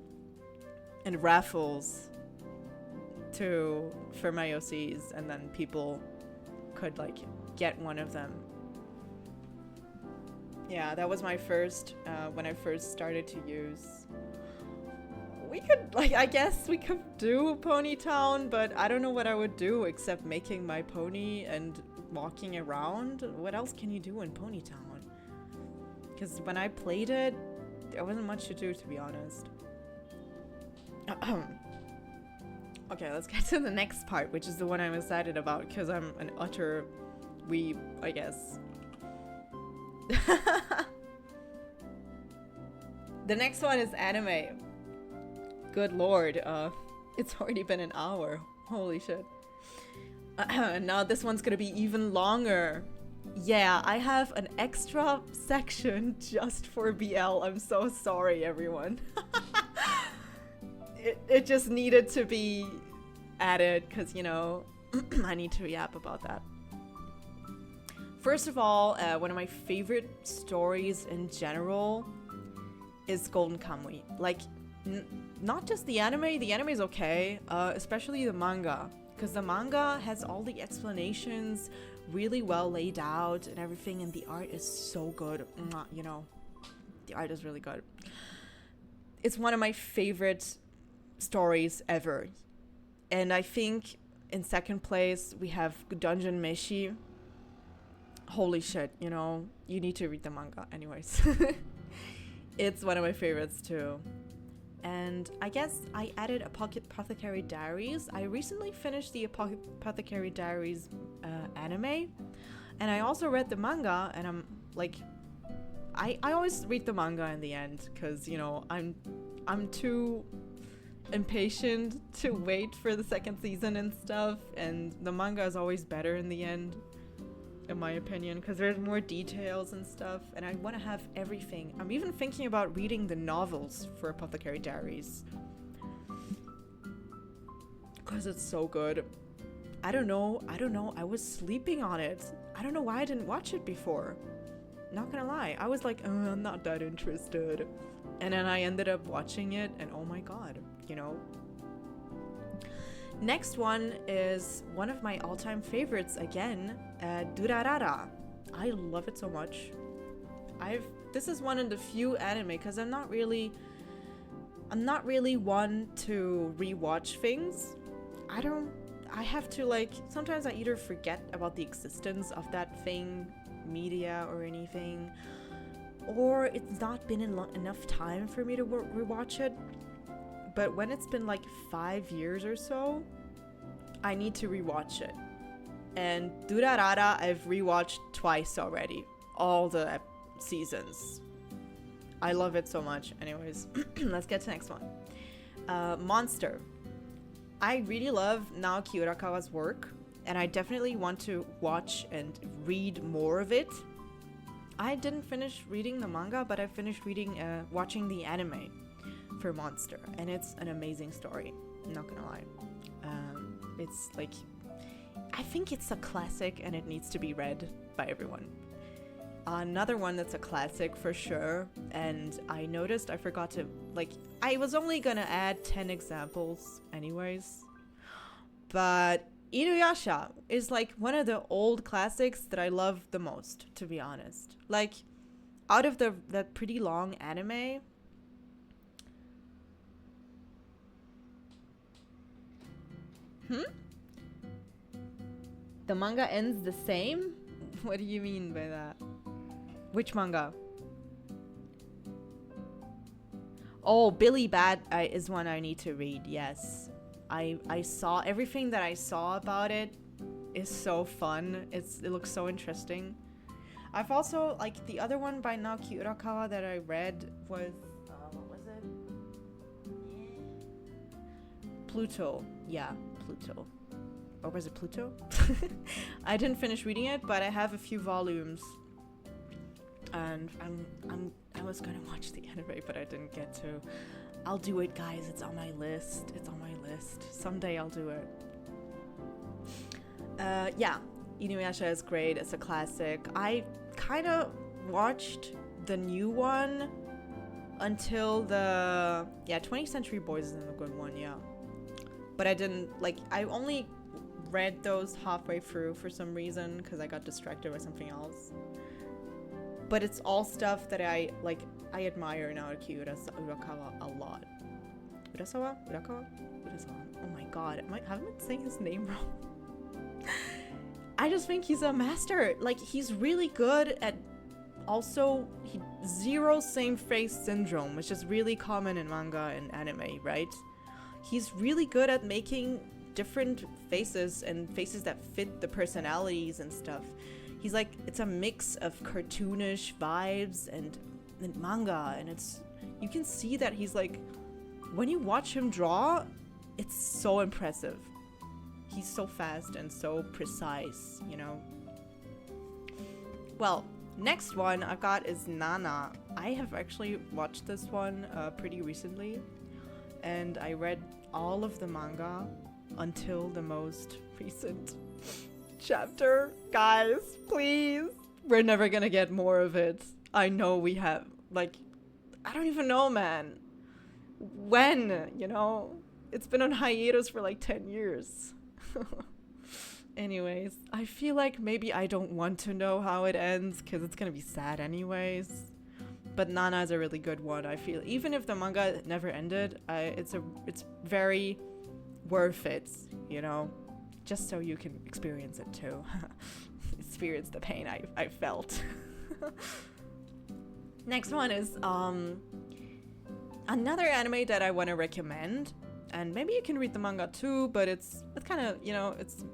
Speaker 1: raffles for my OCs, and then people could like get one of them. Yeah, that was my first, when I first started to use. We could, like, I guess we could do Ponytown, but I don't know what I would do except making my pony and walking around. What else can you do in Ponytown? Because when I played it, there wasn't much to do, to be honest. Okay, let's get to the next part, which is the one I'm excited about, because I'm an utter weeb, I guess. The next one is anime. Good lord, it's already been an hour. Holy shit. Now this one's gonna be even longer. Yeah, I have an extra section just for BL. I'm so sorry, everyone. it just needed to be added because, you know, I need to yap about that. First of all, one of my favorite stories in general is Golden Kamuy. Like, not just the anime is okay, especially the manga. Because the manga has all the explanations really well laid out and everything, and the art is so good. You know, the art is really good. It's one of my favorite stories ever. And I think in second place, we have Dungeon Meshi. Holy shit, you know, you need to read the manga. Anyways, it's one of my favorites too. And I guess I added Apothecary Diaries. I recently finished the Apothecary Diaries anime, and I also read the manga, and I'm like, I always read the manga in the end, because, you know, I'm too impatient to wait for the second season and stuff, and the manga is always better in the end, in my opinion, because there's more details and stuff, and I want to have everything. I'm even thinking about reading the novels for Apothecary Diaries, because it's so good. I don't know, I was sleeping on it. I don't know why I didn't watch it before. Not gonna lie, I was like, I'm not that interested. And then I ended up watching it, and oh my god, you know. Next one is one of my all-time favorites again, Durarara. I love it so much. This is one of the few anime, because I'm not really one to rewatch things. I have to, like, sometimes I either forget about the existence of that thing, media or anything, or it's not been enough time for me to rewatch it. But when it's been like 5 years or so, I need to rewatch it. And Durarara, I've rewatched twice already. All the seasons. I love it so much. Anyways, let's get to the next one. Monster. I really love Naoki Urakawa's work, and I definitely want to watch and read more of it. I didn't finish reading the manga, but I finished watching the anime for Monster, and it's an amazing story. I'm not gonna lie. It's like, I think it's a classic and it needs to be read by everyone. Another one that's a classic for sure, and I noticed I forgot to, like, I was only gonna add 10 examples anyways, but Inuyasha is like one of the old classics that I love the most, to be honest. Like, out of that pretty long anime, the manga ends the same? What do you mean by that? Which manga? Oh, Billy Bat is one I need to read, yes. I saw everything that I saw about it is so fun. It looks so interesting. I've also, like, the other one by Naoki Urakawa that I read was, what was it? Pluto. Yeah, Pluto. Or was it Pluto? I didn't finish reading it, but I have a few volumes. And I was gonna watch the anime, but I didn't get to. I'll do it, guys. It's on my list. Someday I'll do it. Yeah, Inuyasha is great. It's a classic. I kind of watched the new one until the 20th Century Boys is a good one, yeah. But I didn't, like, I only read those halfway through for some reason because I got distracted by something else. But it's all stuff that I admire Naoki Urakawa a lot. Urakawa? Oh my god, have I been saying his name wrong? I just think he's a master. Like, he's really good at also zero same face syndrome, which is really common in manga and anime, right? He's really good at making different faces and faces that fit the personalities and stuff. He's like, it's a mix of cartoonish vibes and manga, and you can see that he's like, when you watch him draw, it's so impressive. he's so fast and so precise, you know. Well, next one I've got is Nana. I have actually watched this one pretty recently, and I read all of the manga until the most recent chapter. Guys, please. We're never gonna get more of it. I know we have, like, I don't even know, man. When, you know? It's been on hiatus for like 10 years. Anyways, I feel like maybe I don't want to know how it ends because it's gonna be sad anyways. But Nana is a really good one, I feel. Even if the manga never ended, it's very worth it, you know? Just so you can experience it too. Experience the pain I felt. Next one is another anime that I want to recommend, and maybe you can read the manga too, but it's kind of, you know, it's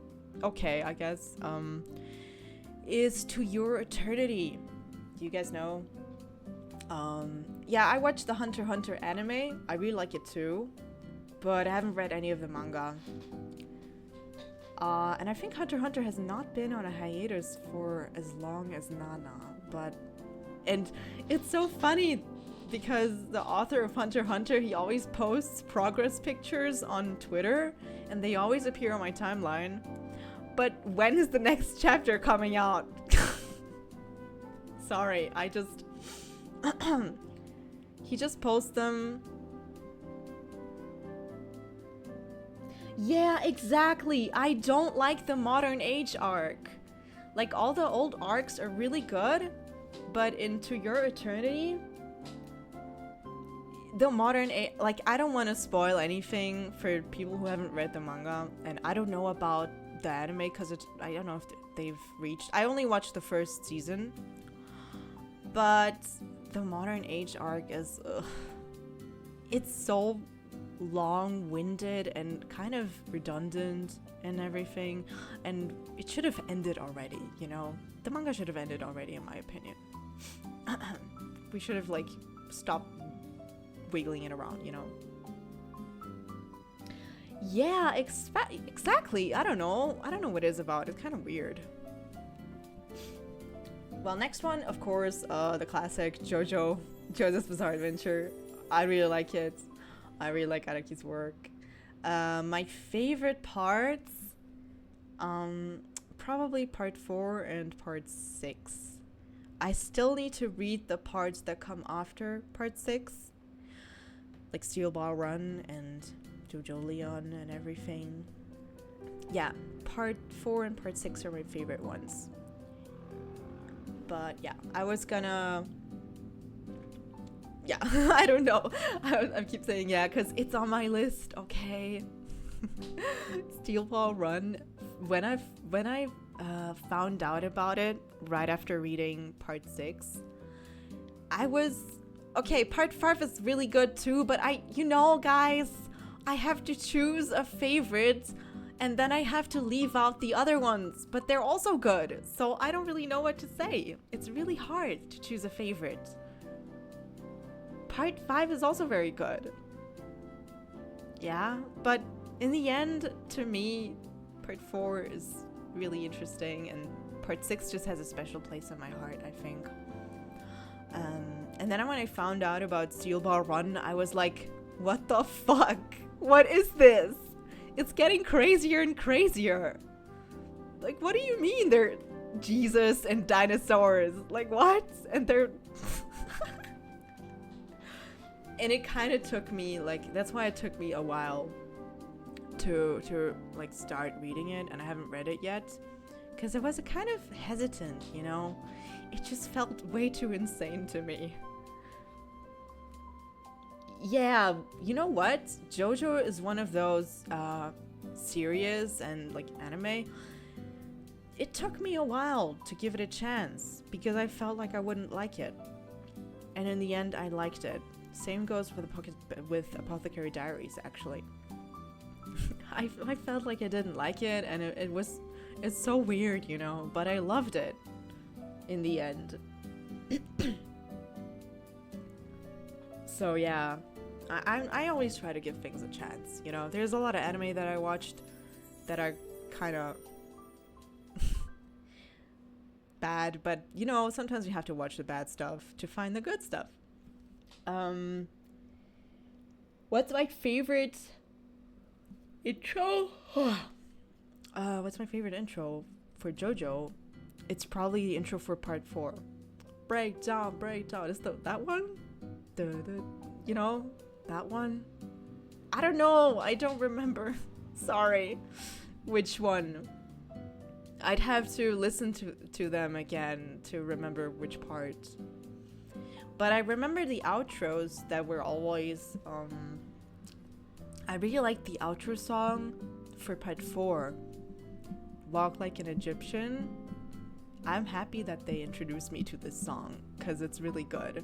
Speaker 1: okay, I guess. Is To Your Eternity. Do you guys know? Yeah, I watched the Hunter x Hunter anime. I really like it too, but I haven't read any of the manga. And I think Hunter x Hunter has not been on a hiatus for as long as Nana, and it's so funny because the author of Hunter x Hunter, he always posts progress pictures on Twitter, and they always appear on my timeline. But when is the next chapter coming out? Sorry, I just... he just posts them. Yeah, exactly. I don't like the modern age arc. Like, all the old arcs are really good, but in To Your Eternity, the modern age, like, I don't want to spoil anything for people who haven't read the manga, and I don't know about the anime because I don't know if they've reached. I only watched the first season, but the modern age arc is, it's so long-winded and kind of redundant and everything, and it should have ended already, you know? The manga should have ended already, in my opinion. We should have, like, stopped wiggling it around, you know? Yeah, exactly. I don't know what it is about. It's kind of weird. Well, next one, of course, the classic JoJo's Bizarre Adventure. I really like it. I really like Araki's work. My favorite parts, probably part 4 and part 6. I still need to read the parts that come after part 6, like Steel Ball Run and JoJo Leon and everything. Yeah, part 4 and part 6 are my favorite ones. But yeah, I was gonna... Yeah, I don't know. I keep saying yeah, because it's on my list, okay? Steel Ball Run. When I found out about it right after reading part 6, I was... Okay, part 5 is really good too, but you know, guys, I have to choose a favorite, and then I have to leave out the other ones, but they're also good, so I don't really know what to say. It's really hard to choose a favorite. Part 5 is also very good. Yeah, but in the end, to me, part 4 is really interesting, and part 6 just has a special place in my heart, I think. And then when I found out about Steel Ball Run, I was like, what the fuck? What is this? It's getting crazier and crazier. Like, what do you mean they're Jesus and dinosaurs? Like, what? And they're... And it kind of took me, like, that's why it took me a while to like start reading it, and I haven't read it yet, because I was kind of hesitant, you know? It just felt way too insane to me. Yeah, you know what? JoJo is one of those series and like anime. It took me a while to give it a chance because I felt like I wouldn't like it, and in the end I liked it. Same goes with Apothecary Diaries, actually. I felt like I didn't like it, and it's so weird, you know, but I loved it in the end. So yeah, I always try to give things a chance, you know. There's a lot of anime that I watched that are kind of bad, but you know, sometimes you have to watch the bad stuff to find the good stuff. What's my favorite intro? What's my favorite intro for JoJo? It's probably the intro for part 4. Breakdown. Is that one? You know, that one? I don't know. I don't remember. Sorry. Which one? I'd have to listen to them again to remember which part. But I remember the outros that were always, I really liked the outro song for part 4. Walk Like an Egyptian. I'm happy that they introduced me to this song because it's really good.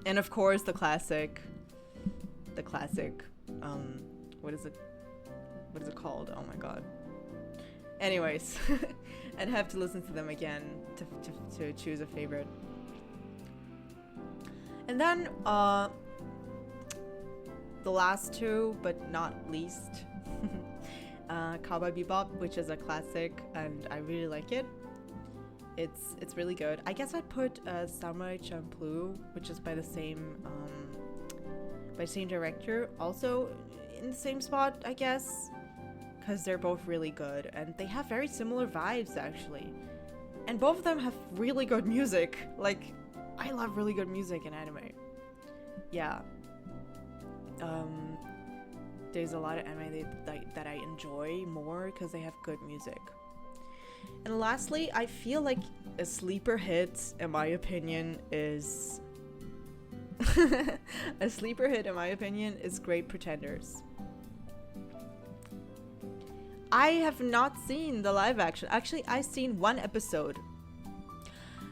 Speaker 1: And of course the classic, what is it called? Oh my god. Anyways, I'd have to listen to them again to choose a favorite. And then the last two, but not least, Cowboy Bebop, which is a classic and I really like it. It's really good. I guess I'd put Samurai Champloo, which is by the same director, also in the same spot, I guess, because they're both really good and they have very similar vibes actually, and both of them have really good music. Like, I love really good music in anime. Yeah. There's a lot of anime that I enjoy more because they have good music. And lastly, I feel like a sleeper hit, in my opinion, is Great Pretenders. I have not seen the live action. Actually, I've seen one episode.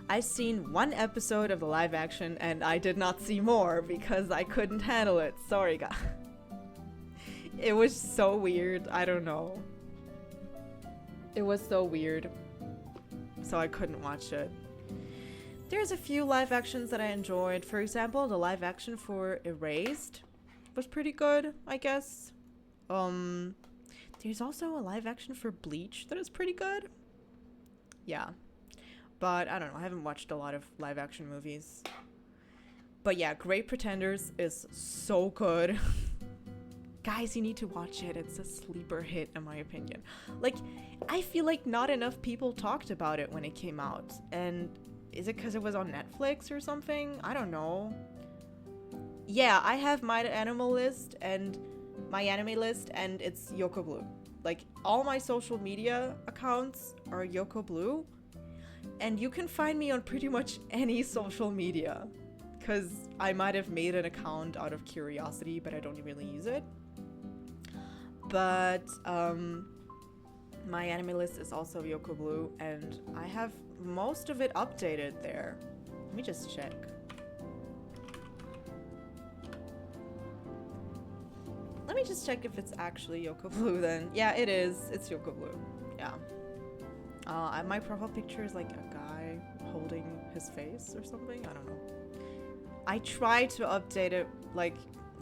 Speaker 1: I've seen one episode of the live action and I did not see more because I couldn't handle it. Sorry, guys. It was so weird. I don't know. It was so weird. So I couldn't watch it. There's a few live actions that I enjoyed. For example, the live action for Erased was pretty good, I guess. There's also a live action for Bleach that is pretty good. Yeah. But I don't know, I haven't watched a lot of live action movies. But yeah, Great Pretenders is so good. Guys, you need to watch it. It's a sleeper hit in my opinion. Like, I feel like not enough people talked about it when it came out. And is it because it was on Netflix or something? I don't know. Yeah, I have my anime list and it's Yokobluu. Like, all my social media accounts are Yokobluu. And you can find me on pretty much any social media. Because I might have made an account out of curiosity, but I don't really use it. But my anime list is also Yokobluu, and I have most of it updated there. Let me just check. Let me just check if it's actually Yokobluu then. Yeah, it is. It's Yokobluu. Yeah. My profile picture is like a guy holding his face or something. I don't know. I try to update it. Like,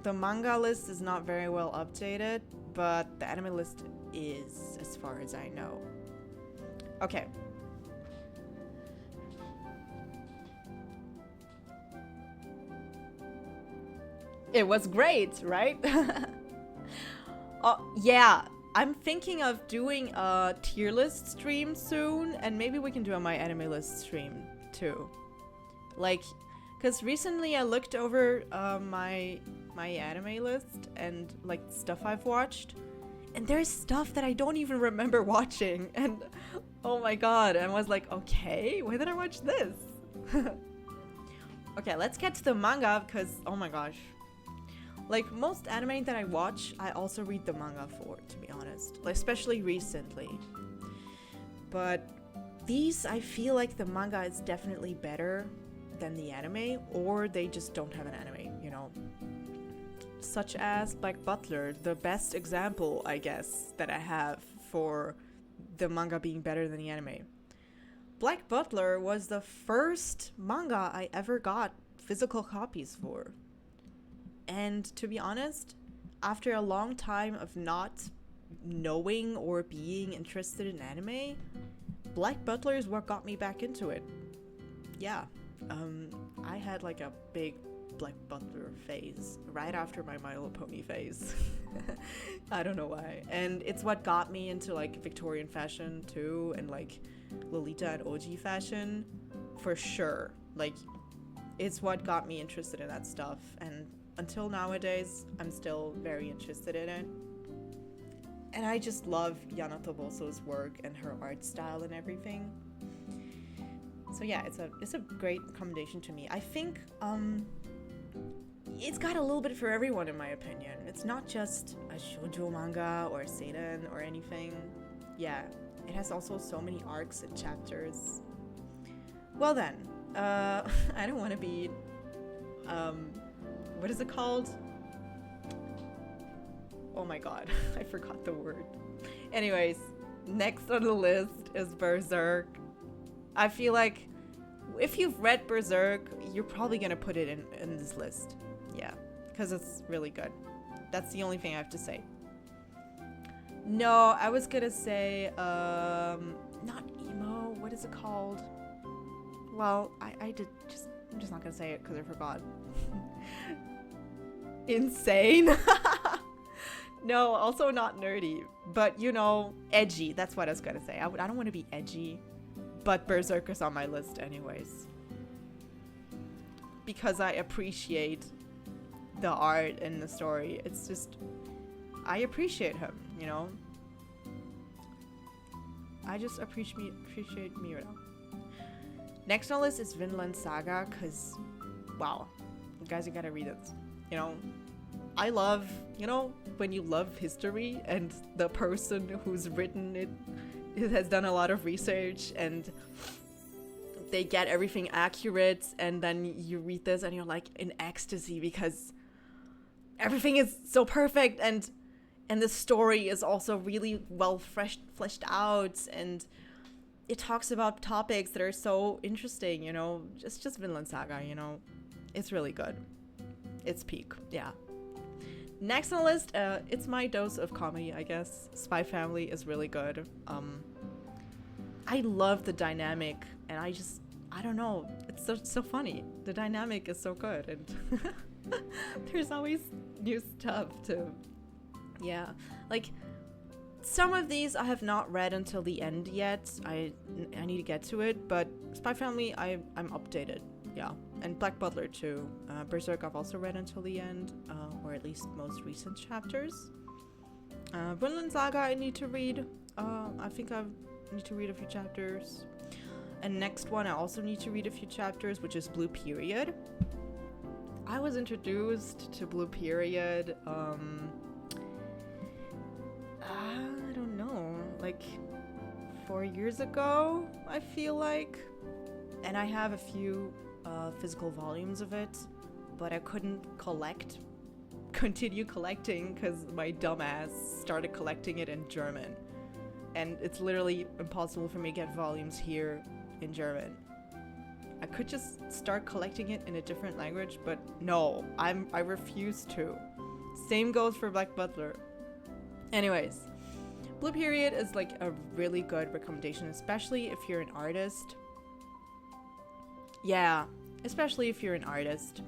Speaker 1: the manga list is not very well updated, but the anime list is, as far as I know. Okay. It was great, right? Yeah. I'm thinking of doing a tier list stream soon, and maybe we can do a my anime list stream too. Like, because recently I looked over my anime list and like stuff I've watched, and there's stuff that I don't even remember watching, and oh my god, I was like, okay, why did I watch this? Okay, let's get to the manga, because oh my gosh. Like, most anime that I watch, I also read the manga for, to be honest. Like, especially recently. But these, I feel like the manga is definitely better than the anime, or they just don't have an anime, you know. Such as Black Butler, the best example, I guess, that I have for the manga being better than the anime. Black Butler was the first manga I ever got physical copies for. And to be honest, after a long time of not knowing or being interested in anime, Black Butler is what got me back into it. Yeah, I had like a big Black Butler phase right after my My Little Pony phase. I don't know why. And it's what got me into like Victorian fashion too, and like Lolita and OG fashion for sure. Like, it's what got me interested in that stuff, and until nowadays I'm still very interested in it. And I just love Yana Toboso's work and her art style and everything. So yeah, it's a great recommendation to me. I think it's got a little bit for everyone, in my opinion. It's not just a shoujo manga or a seinen or anything. Yeah, it has also so many arcs and chapters. Well then, I don't want to be, what is it called? Oh my god, I forgot the word. Anyways, next on the list is Berserk. I feel like if you've read Berserk, you're probably gonna put it in this list. Yeah, because it's really good. That's the only thing I have to say. No, I was gonna say, not emo, what is it called? Well, I'm just not gonna say it because I forgot. Insane. No, also not nerdy, but you know, edgy. That's what I was gonna say. I don't want to be edgy, but Berserk is on my list anyways. Because I appreciate the art and the story. It's just, I appreciate him, you know? I just appreciate Miura. Next on the list is Vinland Saga, because, wow, you guys, you gotta read it. You know, I love, you know, when you love history and the person who's written it has done a lot of research and they get everything accurate, and then you read this and you're like in ecstasy because everything is so perfect, and the story is also really well fleshed out, and it talks about topics that are so interesting, you know. Just Vinland Saga, you know. It's really good. It's peak, yeah. Next on the list, it's my dose of comedy, I guess. Spy Family is really good. I love the dynamic, and I don't know, it's so funny. The dynamic is so good, and there's always new stuff too. Yeah, like some of these I have not read until the end yet. I need to get to it, but Spy Family, I'm updated. Yeah, and Black Butler too. Berserk I've also read until the end, or at least most recent chapters. Vinland Saga I need to read. I think I need to read a few chapters. And next one I also need to read a few chapters, which is Blue Period. I was introduced to Blue Period, I don't know, like 4 years ago, I feel like. And I have a few physical volumes of it, but I couldn't continue collecting because my dumbass started collecting it in German. And it's literally impossible for me to get volumes here in German. I could just start collecting it in a different language, but no, I refuse to. Same goes for Black Butler. Anyways, Blue Period is like a really good recommendation, especially if you're an artist. Yeah, especially if you're an artist.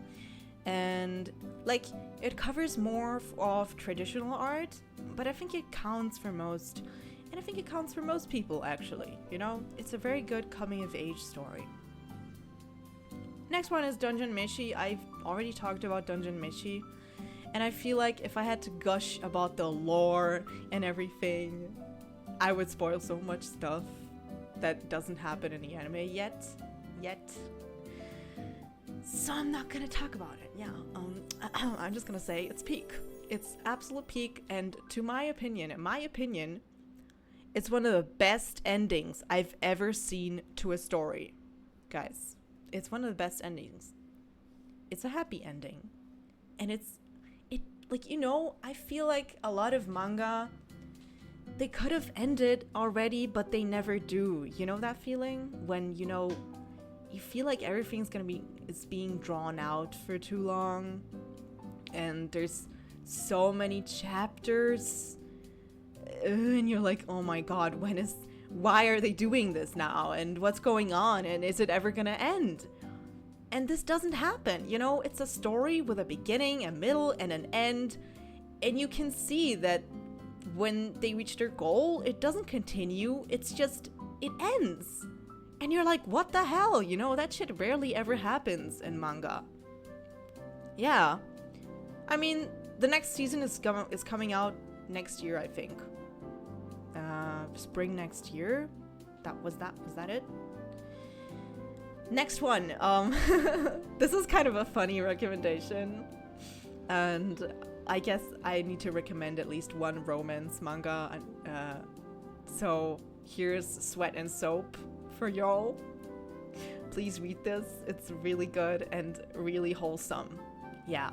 Speaker 1: And like, it covers more of traditional art, but I think it counts for most. And I think it counts for most people, actually. You know, it's a very good coming-of-age story. Next one is Dungeon Meshi. I've already talked about Dungeon Meshi, and I feel like if I had to gush about the lore and everything, I would spoil so much stuff that doesn't happen in the anime yet. So I'm not gonna talk about it. Yeah, I'm just gonna say it's peak. It's absolute peak, and in my opinion, it's one of the best endings I've ever seen to a story. Guys, it's one of the best endings. It's a happy ending. And it like, you know, I feel like a lot of manga, they could have ended already, but they never do. You know that feeling? When, you know, you feel like everything's it's being drawn out for too long, and there's so many chapters. and you're like, oh my god, why are they doing this now? And what's going on? And is it ever gonna end? And this doesn't happen, you know? It's a story with a beginning, a middle, and an end. And you can see that when they reach their goal, it doesn't continue. It's just, it ends. And you're like, what the hell? You know, that shit rarely ever happens in manga. Yeah. I mean, the next season is coming out next year, I think. Spring next year. Was that it? Next one. This is kind of a funny recommendation, and I guess I need to recommend at least one romance manga. So here's Sweat and Soap for y'all. Please read this. It's really good and really wholesome. Yeah.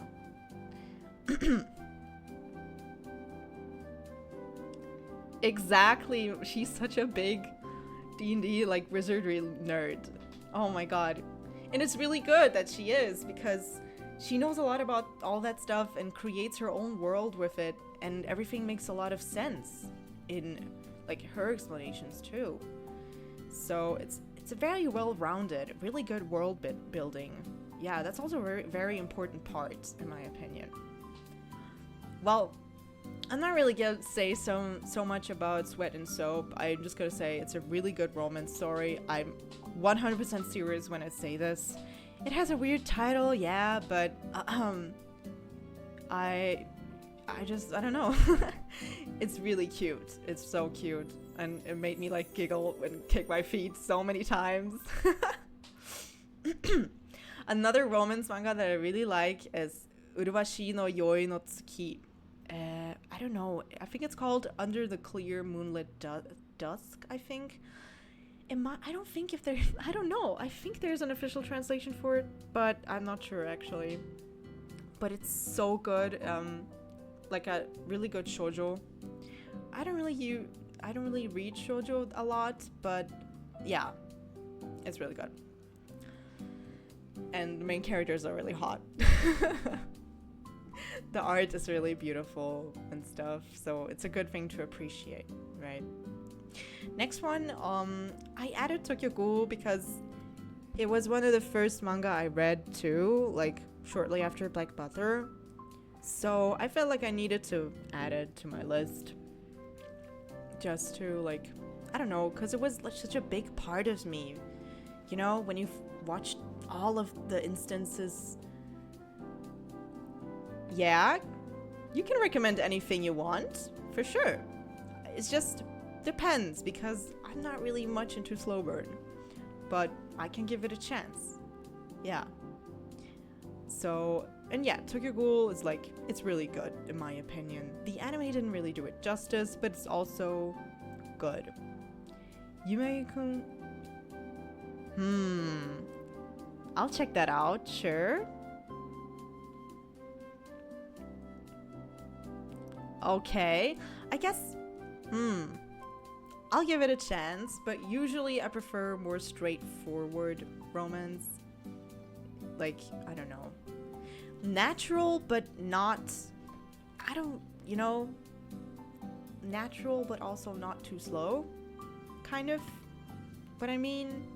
Speaker 1: Exactly. She's such a big D&D like wizardry nerd. Oh my god. And it's really good that she is, because she knows a lot about all that stuff and creates her own world with it, and everything makes a lot of sense in like her explanations too. So it's a very well-rounded, really good world building. Yeah, that's also a very, very important part in my opinion. Well, I'm not really gonna say so much about Sweat and Soap. I'm just gonna say it's a really good romance story. I'm 100% serious when I say this. It has a weird title, yeah, but I don't know. It's really cute. It's so cute, and it made me like giggle and kick my feet so many times. Another romance manga that I really like is Uruwashi no Yoi no Tsuki. I don't know. I think it's called Under the Clear Moonlit Dusk, I think. I don't know. I think there's an official translation for it, but I'm not sure actually. But it's so good. Like a really good shoujo. I don't really read shoujo a lot, but yeah, it's really good. And the main characters are really hot. The art is really beautiful and stuff, so it's a good thing to appreciate, right? Next one, I added Yokobluu because it was one of the first manga I read too, like shortly after Black Butter. So I felt like I needed to add it to my list. Just to like, I don't know, because it was like such a big part of me. You know, when you've watched all of the instances. Yeah, you can recommend anything you want, for sure. It's just depends, because I'm not really much into slow burn, but I can give it a chance. Yeah. So, and yeah, Yokobluu is like, it's really good in my opinion. The anime didn't really do it justice, but it's also good. Yume-kun. I'll check that out, sure. Okay, I guess, I'll give it a chance, but usually I prefer more straightforward romance. Like, I don't know. Natural, but not, natural, but also not too slow, kind of. But I mean,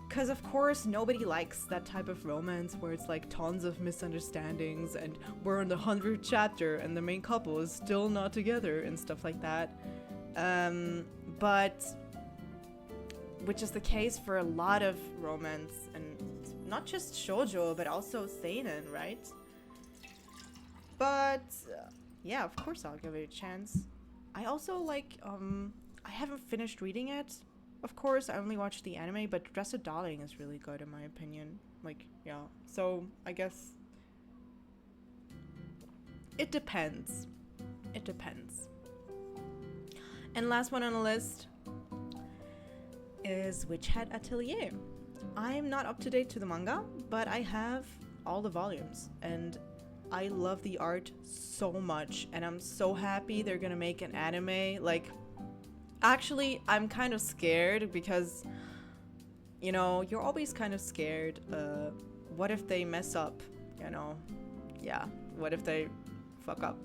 Speaker 1: because of course nobody likes that type of romance where it's like tons of misunderstandings and we're in the 100th chapter and the main couple is still not together and stuff like that. But which is the case for a lot of romance, and not just shoujo but also seinen, right? But yeah, of course I'll give it a chance. I also like, I haven't finished reading it. Of course, I only watched the anime, but Dressed Darling is really good in my opinion. Like, yeah. So, I guess it depends. It depends. And last one on the list is Witch Hat Atelier. I'm not up to date to the manga, but I have all the volumes, and I love the art so much, and I'm so happy they're gonna make an anime. Like, actually, I'm kind of scared because, you know, you're always kind of scared. What if they mess up, you know? Yeah, what if they fuck up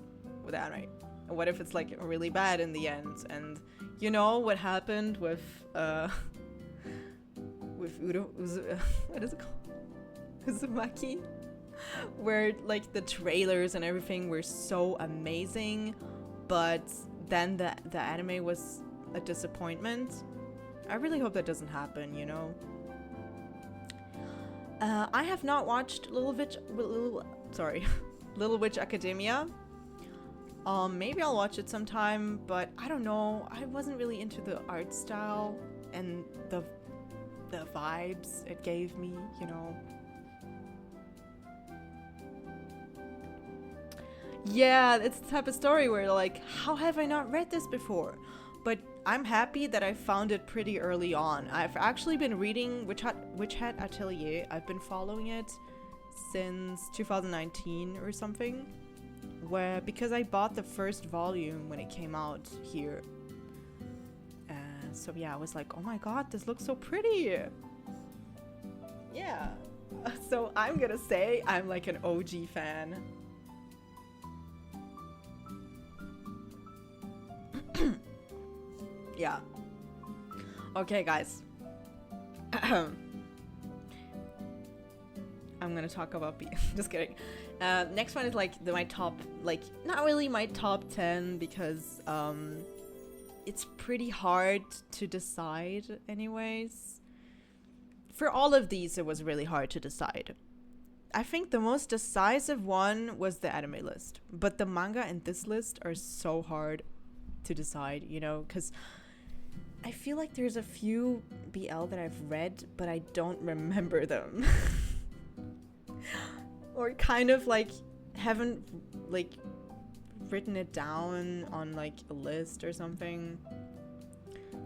Speaker 1: with anime? What if it's like really bad in the end? And you know what happened with what is it called? Uzumaki? Where like the trailers and everything were so amazing, but then the anime was a disappointment. I really hope that doesn't happen, you know? I have not watched Little Witch Academia. Maybe I'll watch it sometime, but I don't know. I wasn't really into the art style and the vibes it gave me, you know. Yeah, it's the type of story where like, how have I not read this before? But I'm happy that I found it pretty early on. I've actually been reading Witch Hat Atelier. I've been following it since 2019 or something. Because I bought the first volume when it came out here. So yeah, I was like, oh my god, this looks so pretty. Yeah. So I'm gonna say I'm like an OG fan. Yeah. Okay, guys. I'm gonna talk about just kidding. Next one is like my top, like not really my top 10 because it's pretty hard to decide anyways. For all of these, it was really hard to decide. I think the most decisive one was the anime list, but the manga and this list are so hard to decide, you know, because I feel like there's a few BL that I've read, but I don't remember them. Or kind of like haven't like written it down on like a list or something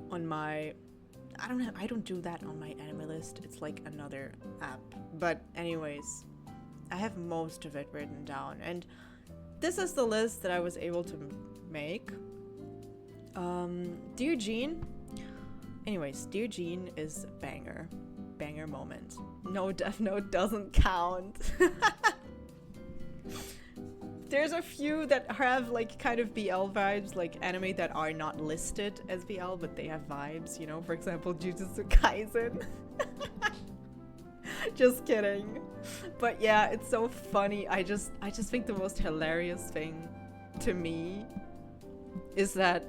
Speaker 1: on my I don't do that on my anime list. It's like another app. But anyways, I have most of it written down, and this is the list that I was able to make. Dear Jean. Anyways, Dear Jean is a banger. Banger moment. No, Death Note doesn't count. There's a few that have like kind of BL vibes, like anime that are not listed as BL, but they have vibes, you know, for example, Jujutsu Kaisen. Just kidding. But yeah, it's so funny. I just think the most hilarious thing to me is that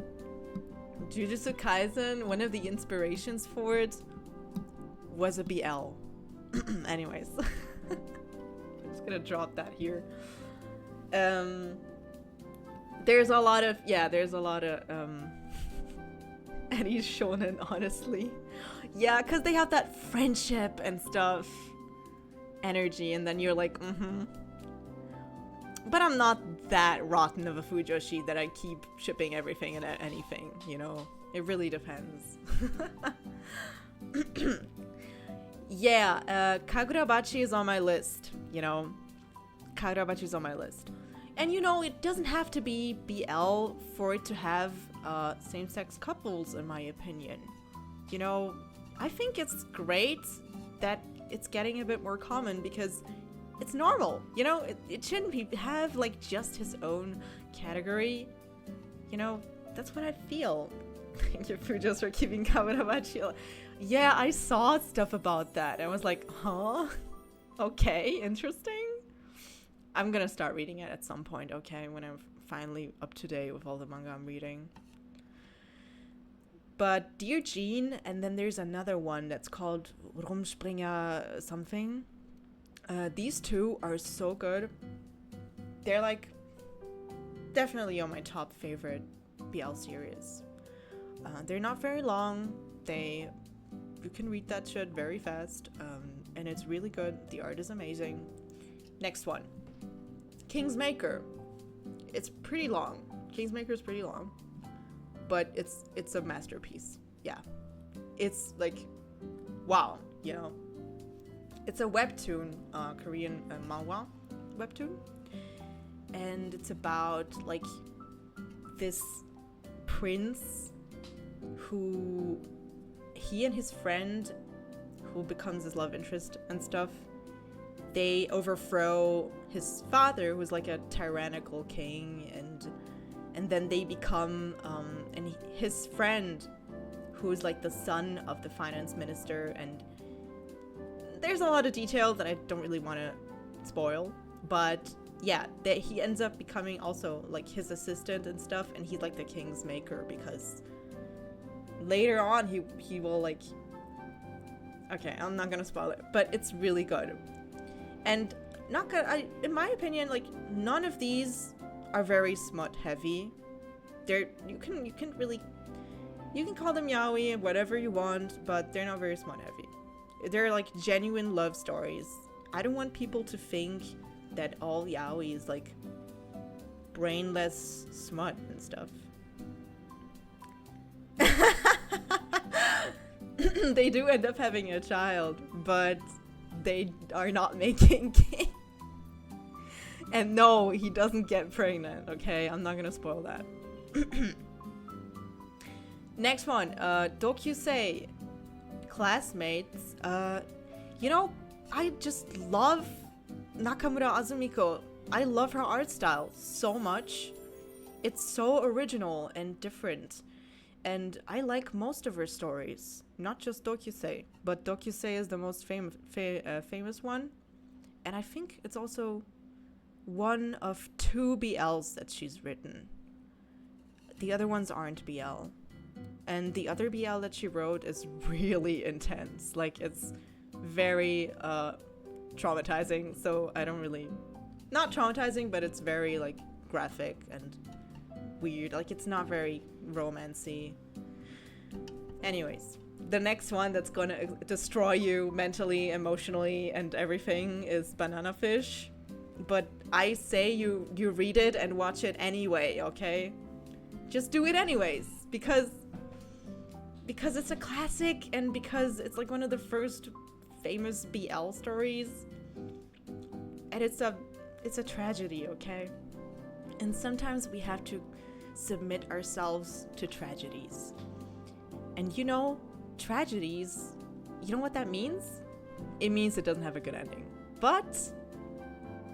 Speaker 1: Jujutsu Kaisen, one of the inspirations for it was a BL. Anyways. I'm just gonna drop that here. There's a lot of Eddie shonen, honestly. Yeah, because they have that friendship and stuff energy, and then you're like, But I'm not that rotten of a fujoshi that I keep shipping everything and anything, you know? It really depends. Yeah, Kagurabachi is on my list, you know? Kagurabachi is on my list. And you know, it doesn't have to be BL for it to have same-sex couples, in my opinion. You know, I think it's great that it's getting a bit more common because it's normal. You know, it shouldn't have like just his own category. You know, that's what I feel. Thank you for just for keeping Kagurabachi. Yeah, I saw stuff about that. I was like, huh? Okay, interesting. I'm gonna start reading it at some point, okay, when I'm finally up to date with all the manga I'm reading. But Dear Jean, and then there's another one that's called Rumspringer something. These two are so good. They're like definitely on my top favorite BL series. They're not very long. You can read that shit very fast, and it's really good. The art is amazing. Next one. Kingsmaker. It's pretty long. Kingsmaker is pretty long, but it's a masterpiece. Yeah, it's like, wow, you know. It's a webtoon, Korean manhwa webtoon, and it's about like this prince who he and his friend, who becomes his love interest and stuff, they overthrow his father, who's like a tyrannical king, and and then they become, and his friend, who's like the son of the finance minister, and there's a lot of detail that I don't really want to spoil, but yeah, that he ends up becoming also like his assistant and stuff, and he's like the king's maker, because later on he will like, okay, I'm not gonna spoil it, but it's really good. And not good, in my opinion, like none of these are very smut heavy. You can call them yaoi, whatever you want, but they're not very smut heavy. They're like genuine love stories. I don't want people to think that all yaoi is like brainless smut and stuff. They do end up having a child, but they are not making kids. And no, he doesn't get pregnant, okay? I'm not gonna spoil that. Next one, Dokusei. Classmates. You know, I just love Nakamura Azumiko. I love her art style so much. It's so original and different. And I like most of her stories. Not just Dokusei, but Dokusei is the most famous one. And I think it's also one of 2 BLs that she's written. The other ones aren't BL. And the other BL that she wrote is really intense. Like, it's very traumatizing, so I don't really... Not traumatizing, but it's very, like, graphic and weird. Like, it's not very romancy. Anyways, the next one that's gonna destroy you mentally, emotionally, and everything is Banana Fish. But I say you read it and watch it anyway, okay? Just do it anyways, because it's a classic, and because it's like one of the first famous BL stories, and it's a tragedy, okay? And sometimes we have to submit ourselves to tragedies. And you know, tragedies, you know what that means? It means it doesn't have a good ending. But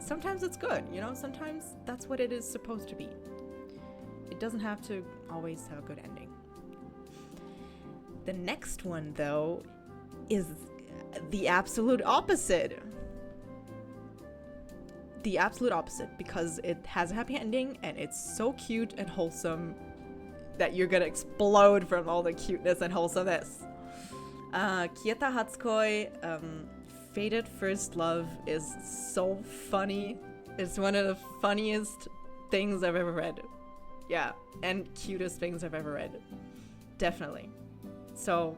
Speaker 1: sometimes it's good, you know? Sometimes that's what it is supposed to be. It doesn't have to always have a good ending. The next one, though, is the absolute opposite. The absolute opposite, because it has a happy ending and it's so cute and wholesome that you're gonna explode from all the cuteness and wholesomeness. Kieta Hatsukoi, Fated First Love is so funny. It's one of the funniest things I've ever read. Yeah, and cutest things I've ever read. Definitely. So,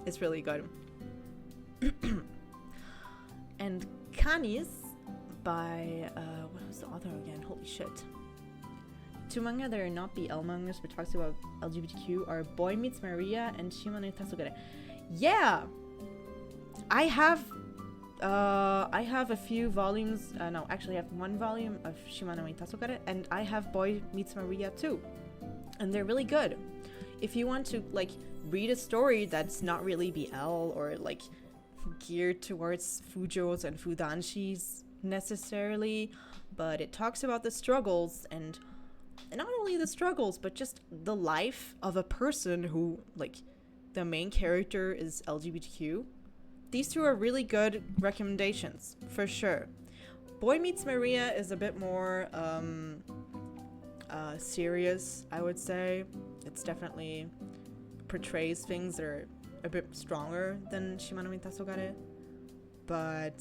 Speaker 1: it's really good. And Canis by, what was the author again? Holy shit. 2 manga that are not BL mangas but talks about LGBTQ are Boy Meets Maria and Shima no Tasugare. Yeah! I have a few volumes, no, actually I have 1 volume of Shima no Tasugare, and I have Boy Meets Maria too. And they're really good. If you want to, like, read a story that's not really BL or, like, geared towards Fujos and Fudanshis necessarily, but it talks about the struggles, and not only the struggles, but just the life of a person who, like, the main character is LGBTQ. These 2 are really good recommendations, for sure. Boy Meets Maria is a bit more serious, I would say. It's definitely portrays things that are a bit stronger than Shima no Tasugare. But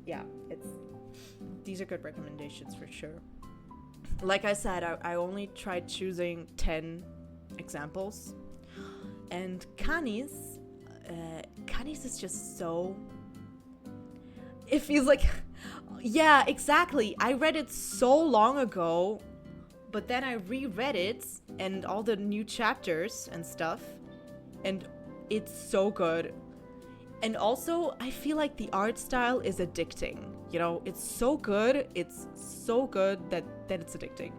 Speaker 1: yeah, these are good recommendations for sure. Like I said, I only tried choosing 10 examples. And Canis is just so... It feels like... Yeah, exactly. I read it so long ago, but then I reread it and all the new chapters and stuff, and it's so good. And also, I feel like the art style is addicting. You know, it's so good that it's addicting.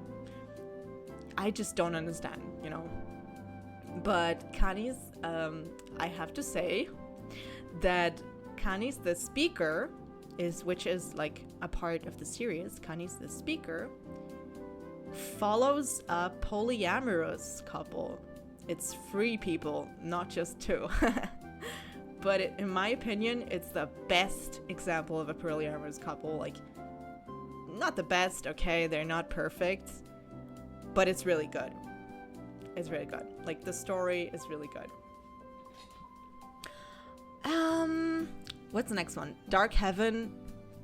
Speaker 1: I just don't understand, you know. But Canis, I have to say that Canis the speaker which is like a part of the series, Canis the speaker, follows a polyamorous couple. It's 3 people, not just 2. But in my opinion, it's the best example of a polyamorous couple. Like, not the best, okay? They're not perfect, but it's really good. It's really good. Like, the story is really good. What's the next one? Dark Heaven.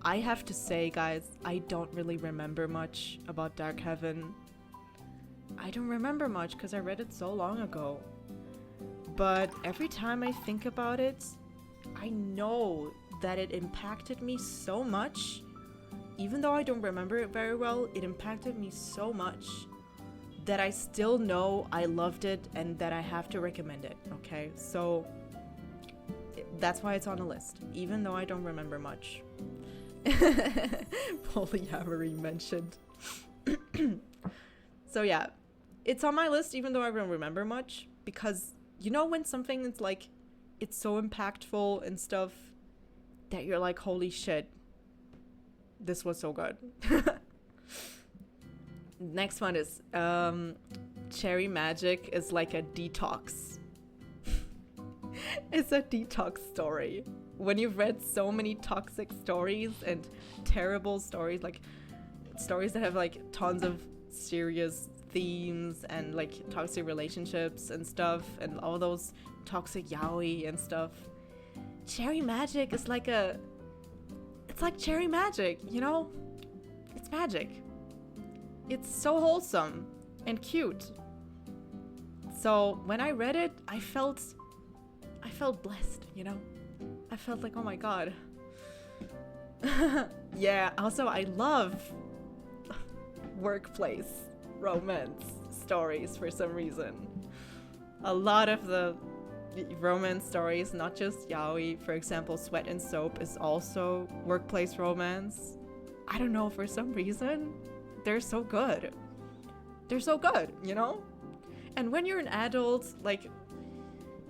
Speaker 1: I have to say, guys, I don't really remember much about Dark Heaven. I don't remember much because I read it so long ago. But every time I think about it, I know that it impacted me so much. Even though I don't remember it very well, it impacted me so much that I still know I loved it and that I have to recommend it, okay? So that's why it's on the list, even though I don't remember much. Polyamory mentioned. So yeah, it's on my list even though I don't remember much, because you know when something is like, it's so impactful and stuff that you're like, holy shit, this was so good. Next one is Cherry Magic is like a detox. It's a detox story. When you've read so many toxic stories and terrible stories, like stories that have like tons of serious themes and like toxic relationships and stuff and all those toxic yaoi and stuff, Cherry Magic is like it's like cherry magic, you know? It's magic. It's so wholesome and cute. So when I read it, I felt blessed, you know? I felt like, oh my god. Yeah, also I love workplace romance stories for some reason. A lot of the romance stories, not just yaoi, for example, Sweat and Soap is also workplace romance. I don't know, for some reason, they're so good. They're so good, you know? And when you're an adult, like,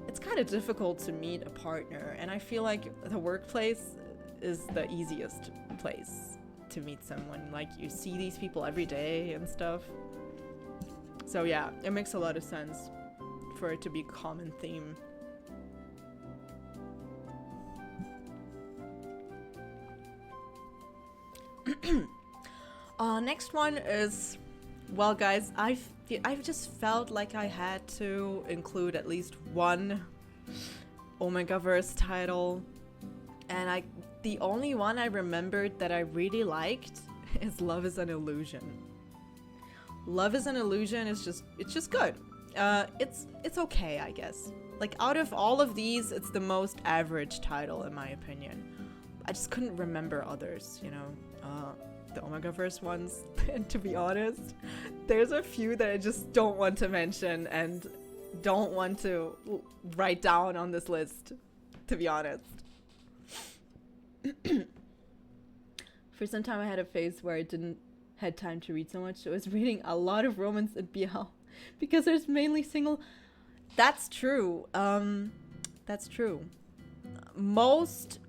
Speaker 1: it's kind of difficult to meet a partner, and I feel like the workplace is the easiest place to meet someone. Like, you see these people every day and stuff. So yeah, it makes a lot of sense for it to be a common theme. Next one is, well guys, I've just felt like I had to include at least one Omegaverse title, and the only one I remembered that I really liked is Love is an Illusion. Love is an Illusion is just good. It's okay, I guess. Like, out of all of these, it's the most average title in my opinion. I just couldn't remember others, you know, the Omegaverse ones. And to be honest, there's a few that I just don't want to mention and don't want to write down on this list, to be honest. For some time I had a phase where I didn't had time to read so much, so I was reading a lot of romance and BL because there's mainly single. That's true. That's true. Most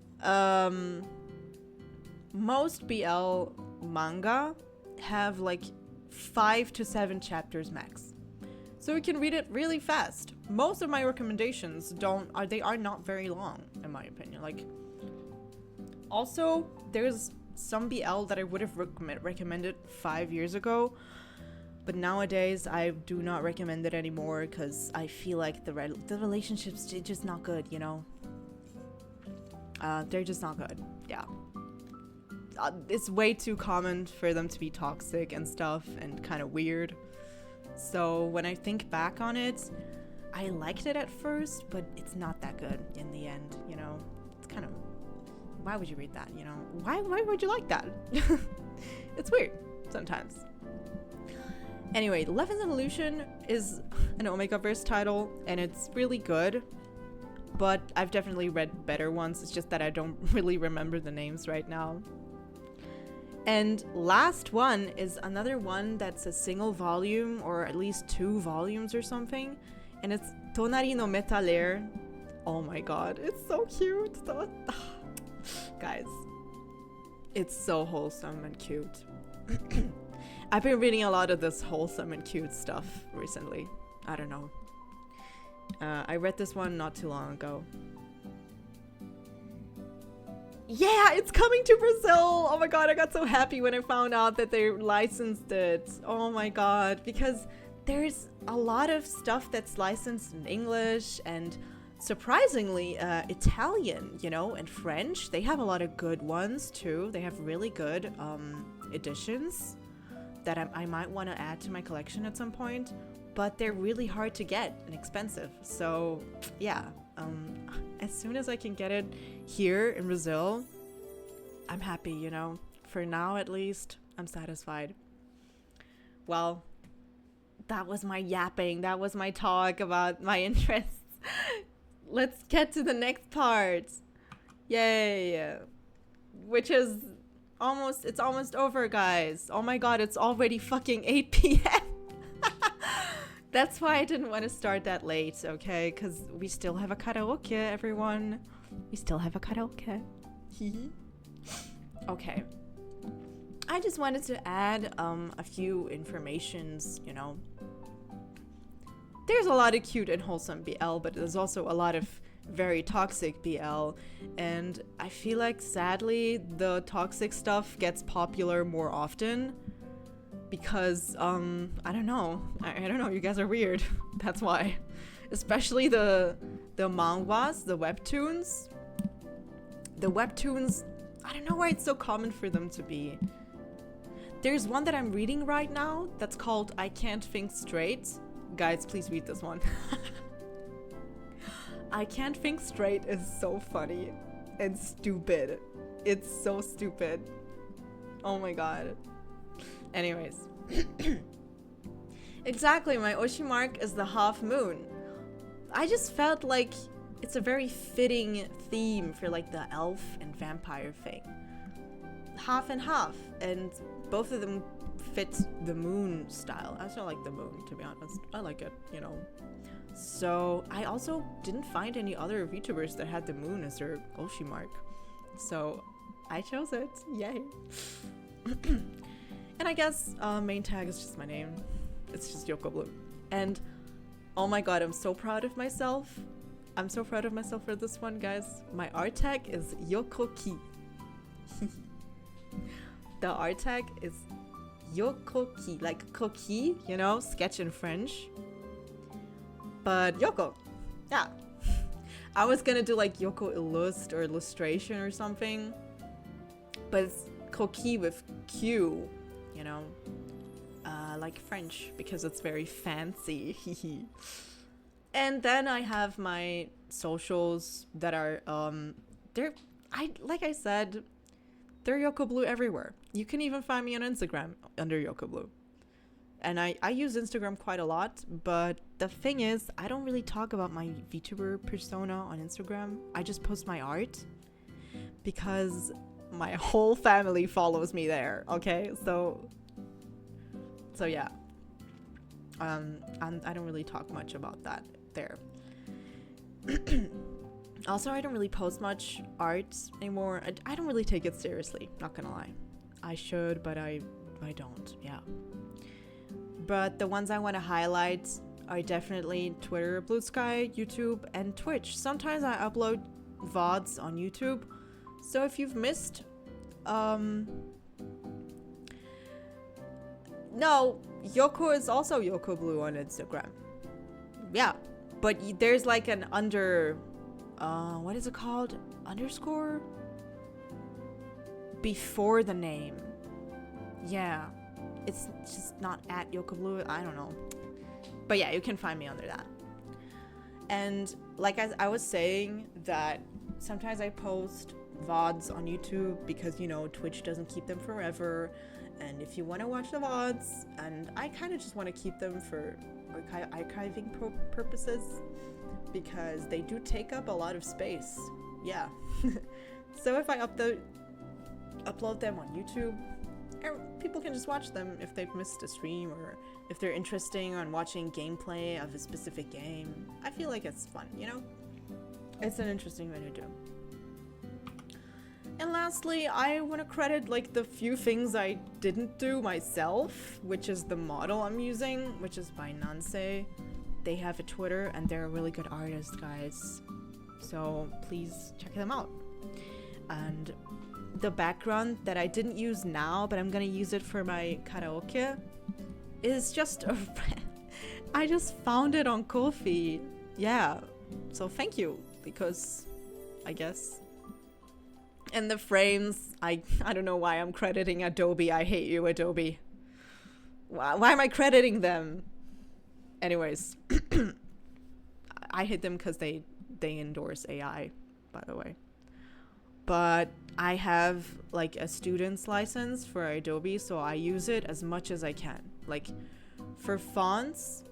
Speaker 1: BL manga have like 5 to 7 chapters max, so you can read it really fast. Most of my recommendations are not very long in my opinion. Like, also there's some BL that I would have recommended 5 years ago, but nowadays I do not recommend it anymore because I feel like the relationships are just not good, you know? They're just not good, yeah. It's way too common for them to be toxic and stuff and kind of weird. So when I think back on it, I liked it at first, but it's not that good in the end, you know? It's kind of, why would you read that, you know? Why would you like that? It's weird sometimes. Anyway, Love is an Illusion is an Omegaverse title, and it's really good, but I've definitely read better ones. It's just that I don't really remember the names right now. And last one is another one that's a single volume, or at least 2 volumes or something, and it's Tonari no Metalaire. Oh my god, it's so cute. Guys, it's so wholesome and cute. I've been reading a lot of this wholesome and cute stuff recently. I don't know. I read this one not too long ago. Yeah, it's coming to Brazil! Oh my god, I got so happy when I found out that they licensed it. Oh my god, because there's a lot of stuff that's licensed in English and surprisingly Italian, you know, and French. They have a lot of good ones too. They have really good editions that I might want to add to my collection at some point, but they're really hard to get and expensive. So yeah, as soon as I can get it here in Brazil, I'm happy, you know. For now at least, I'm satisfied. Well, that was my yapping. That was my talk about my interests. Let's get to the next part. Yay. Which is it's almost over, guys. Oh my god, it's already fucking 8 p.m. That's why I didn't want to start that late, okay? Because we still have a karaoke, everyone. We still have a karaoke. Okay. I just wanted to add a few informations, you know. There's a lot of cute and wholesome BL, but there's also a lot of very toxic BL. And I feel like, sadly, the toxic stuff gets popular more often. Because, I don't know. I don't know, you guys are weird. That's why. Especially the manhwas, the webtoons. The webtoons, I don't know why it's so common for them to be. There's one that I'm reading right now that's called I Can't Think Straight. Guys, please read this one. I Can't Think Straight is so funny and stupid. It's so stupid. Oh my god. Anyways. Exactly, my Oshi mark is the half moon. I just felt like it's a very fitting theme for like the elf and vampire thing. Half and half, and both of them fit the moon style. I still like the moon, to be honest. I like it, you know. So I also didn't find any other VTubers that had the moon as their Oshi mark. So I chose it. Yay. And I guess main tag is just my name. It's just Yokobluu. And oh my god, I'm so proud of myself. I'm so proud of myself for this one, guys. My art tag is Yokoki. The art tag is Yokoki, like Koki, you know, sketch in French. But Yoko, yeah. I was gonna do like Yoko Illust or illustration or something. But it's Koki with Q, you know, like French, because it's very fancy. And then I have my socials that are, like I said, they're Yokobluu everywhere. You can even find me on Instagram under Yokobluu. And I use Instagram quite a lot, but the thing is, I don't really talk about my VTuber persona on Instagram. I just post my art because my whole family follows me there, okay? So yeah. I don't really talk much about that there. Also, I don't really post much art anymore. I don't really take it seriously, not gonna lie. I should, but I don't, yeah. But the ones I want to highlight are definitely Twitter, Blue Sky, YouTube, and Twitch. Sometimes I upload VODs on YouTube. So if you've missed... No, Yoko is also Yokobluu on Instagram. Yeah, but there's like an what is it called? Underscore? Before the name. Yeah. It's just not at Yokobluu. I don't know. But yeah, you can find me under that. And like I was saying that sometimes I post VODs on YouTube because, you know, Twitch doesn't keep them forever. And if you want to watch the VODs, and I kind of just want to keep them for archiving purposes because they do take up a lot of space. Yeah. So if I upload them on YouTube, people can just watch them if they've missed a stream or if they're interested in watching gameplay of a specific game. I feel like it's fun, you know? It's an interesting way to do. And lastly, I want to credit like the few things I didn't do myself, which is the model I'm using, which is by Nansei. They have a Twitter and they're a really good artist, guys. So please check them out. And the background that I didn't use now, but I'm gonna use it for my karaoke, is just a I just found it on Ko-fi. Yeah, so thank you, because I guess. And the frames, I don't know why I'm crediting Adobe. I hate you, Adobe. Why am I crediting them? Anyways, I hate them because they endorse AI, by the way. But I have like a student's license for Adobe, so I use it as much as I can. Like for fonts,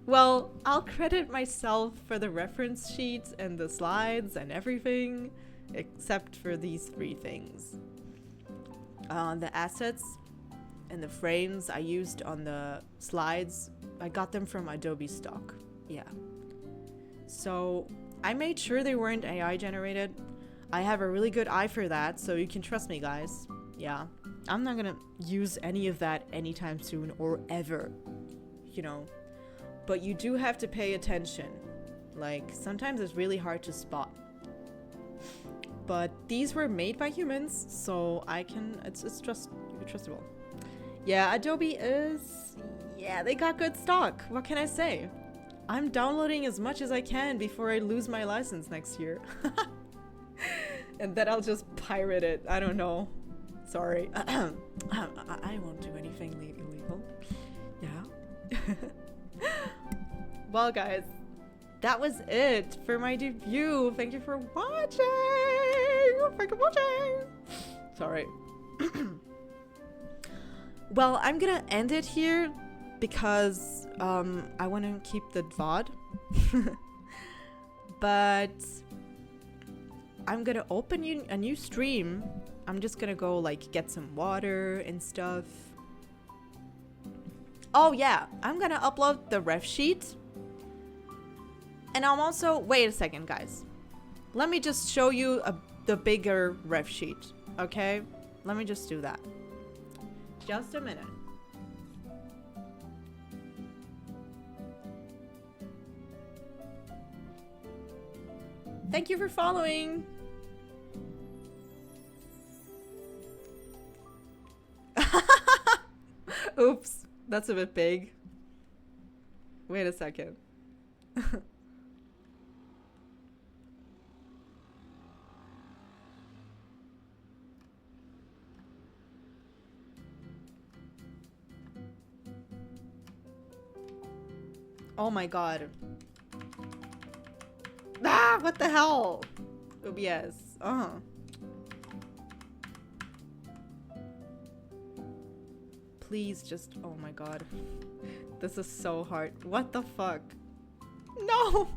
Speaker 1: well, I'll credit myself for the reference sheets and the slides and everything, except for these three things. The assets and the frames I used on the slides, I got them from Adobe stock. Yeah. So I made sure they weren't AI generated. I have a really good eye for that, so you can trust me, guys. Yeah. I'm not gonna use any of that anytime soon or ever, you know. But you do have to pay attention. Like, sometimes it's really hard to spot. But these were made by humans, so it's trustable. Yeah, Adobe is, yeah, they got good stock. What can I say? I'm downloading as much as I can before I lose my license next year. And then I'll just pirate it. I don't know. Sorry. I won't do anything illegal. Yeah. Well, guys, that was it for my debut. Thank you for watching. Thank you for watching. Sorry. Well, I'm gonna end it here because I want to keep the VOD. But I'm gonna open a new stream. I'm just gonna go like get some water and stuff. Oh yeah, I'm gonna upload the ref sheet. And I'm also, wait a second, guys. Let me just show you the bigger ref sheet, okay? Let me just do that. Just a minute. Thank you for following. Oops, that's a bit big. Wait a second. Oh my god. Ah, what the hell? OBS. Please just, oh my god. This is so hard. What the fuck? No!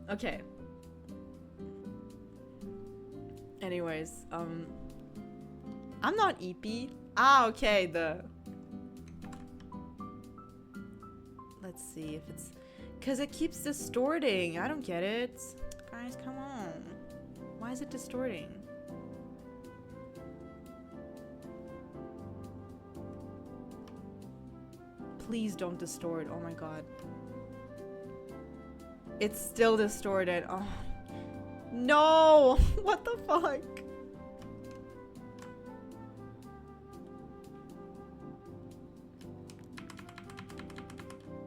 Speaker 1: Okay. Anyways, I'm not EP. Ah, okay, let's see if it's, cause it keeps distorting. I don't get it. Guys, come on. Why is it distorting? Please don't distort. Oh my god. It's still distorted. Oh. No! What the fuck?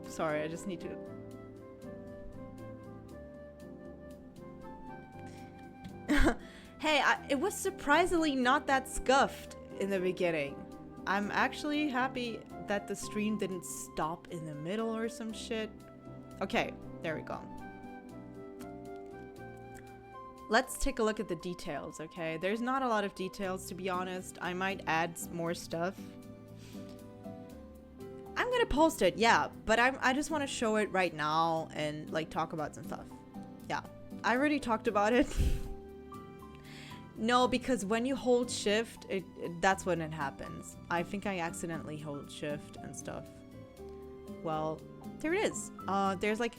Speaker 1: Sorry, I just need to... Hey, it was surprisingly not that scuffed in the beginning. I'm actually happy that the stream didn't stop in the middle or some shit. Okay, there we go. Let's take a look at the details, okay? There's not a lot of details, to be honest. I might add more stuff. I'm gonna post it, yeah, but I just want to show it right now and like talk about some stuff. Yeah, I already talked about it. No, because when you hold shift, that's when it happens. I think I accidentally hold shift and stuff. Well, there it is. There's like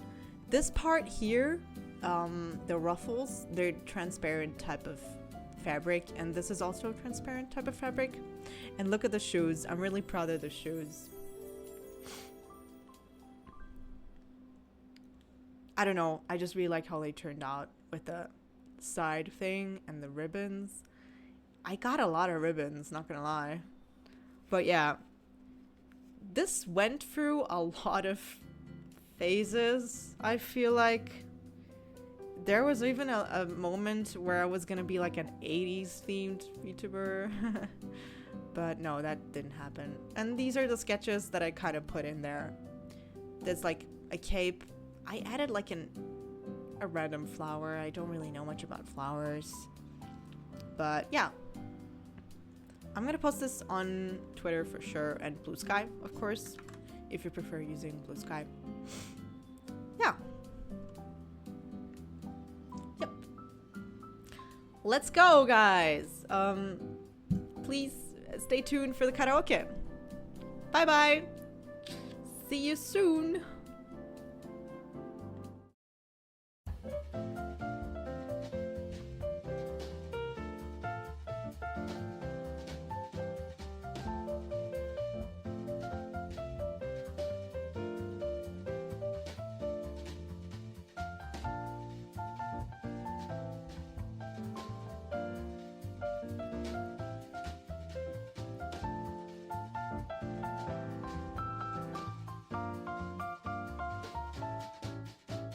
Speaker 1: this part here the ruffles, they're transparent type of fabric, and this is also a transparent type of fabric. And look at the shoes. I'm really proud of the shoes. I don't know, I just really like how they turned out with the side thing and the ribbons. I got a lot of ribbons, not gonna lie. But yeah, this went through a lot of phases, I feel like. There was even a moment where I was gonna be like an 80s themed VTuber. But no, that didn't happen. And these are the sketches that I kind of put in there. There's like a cape. I added like a random flower. I don't really know much about flowers. But yeah. I'm gonna post this on Twitter for sure, and Blue Sky, of course, if you prefer using Blue Sky. Yeah. Yep. Let's go, guys. Please stay tuned for the karaoke. Bye bye. See you soon.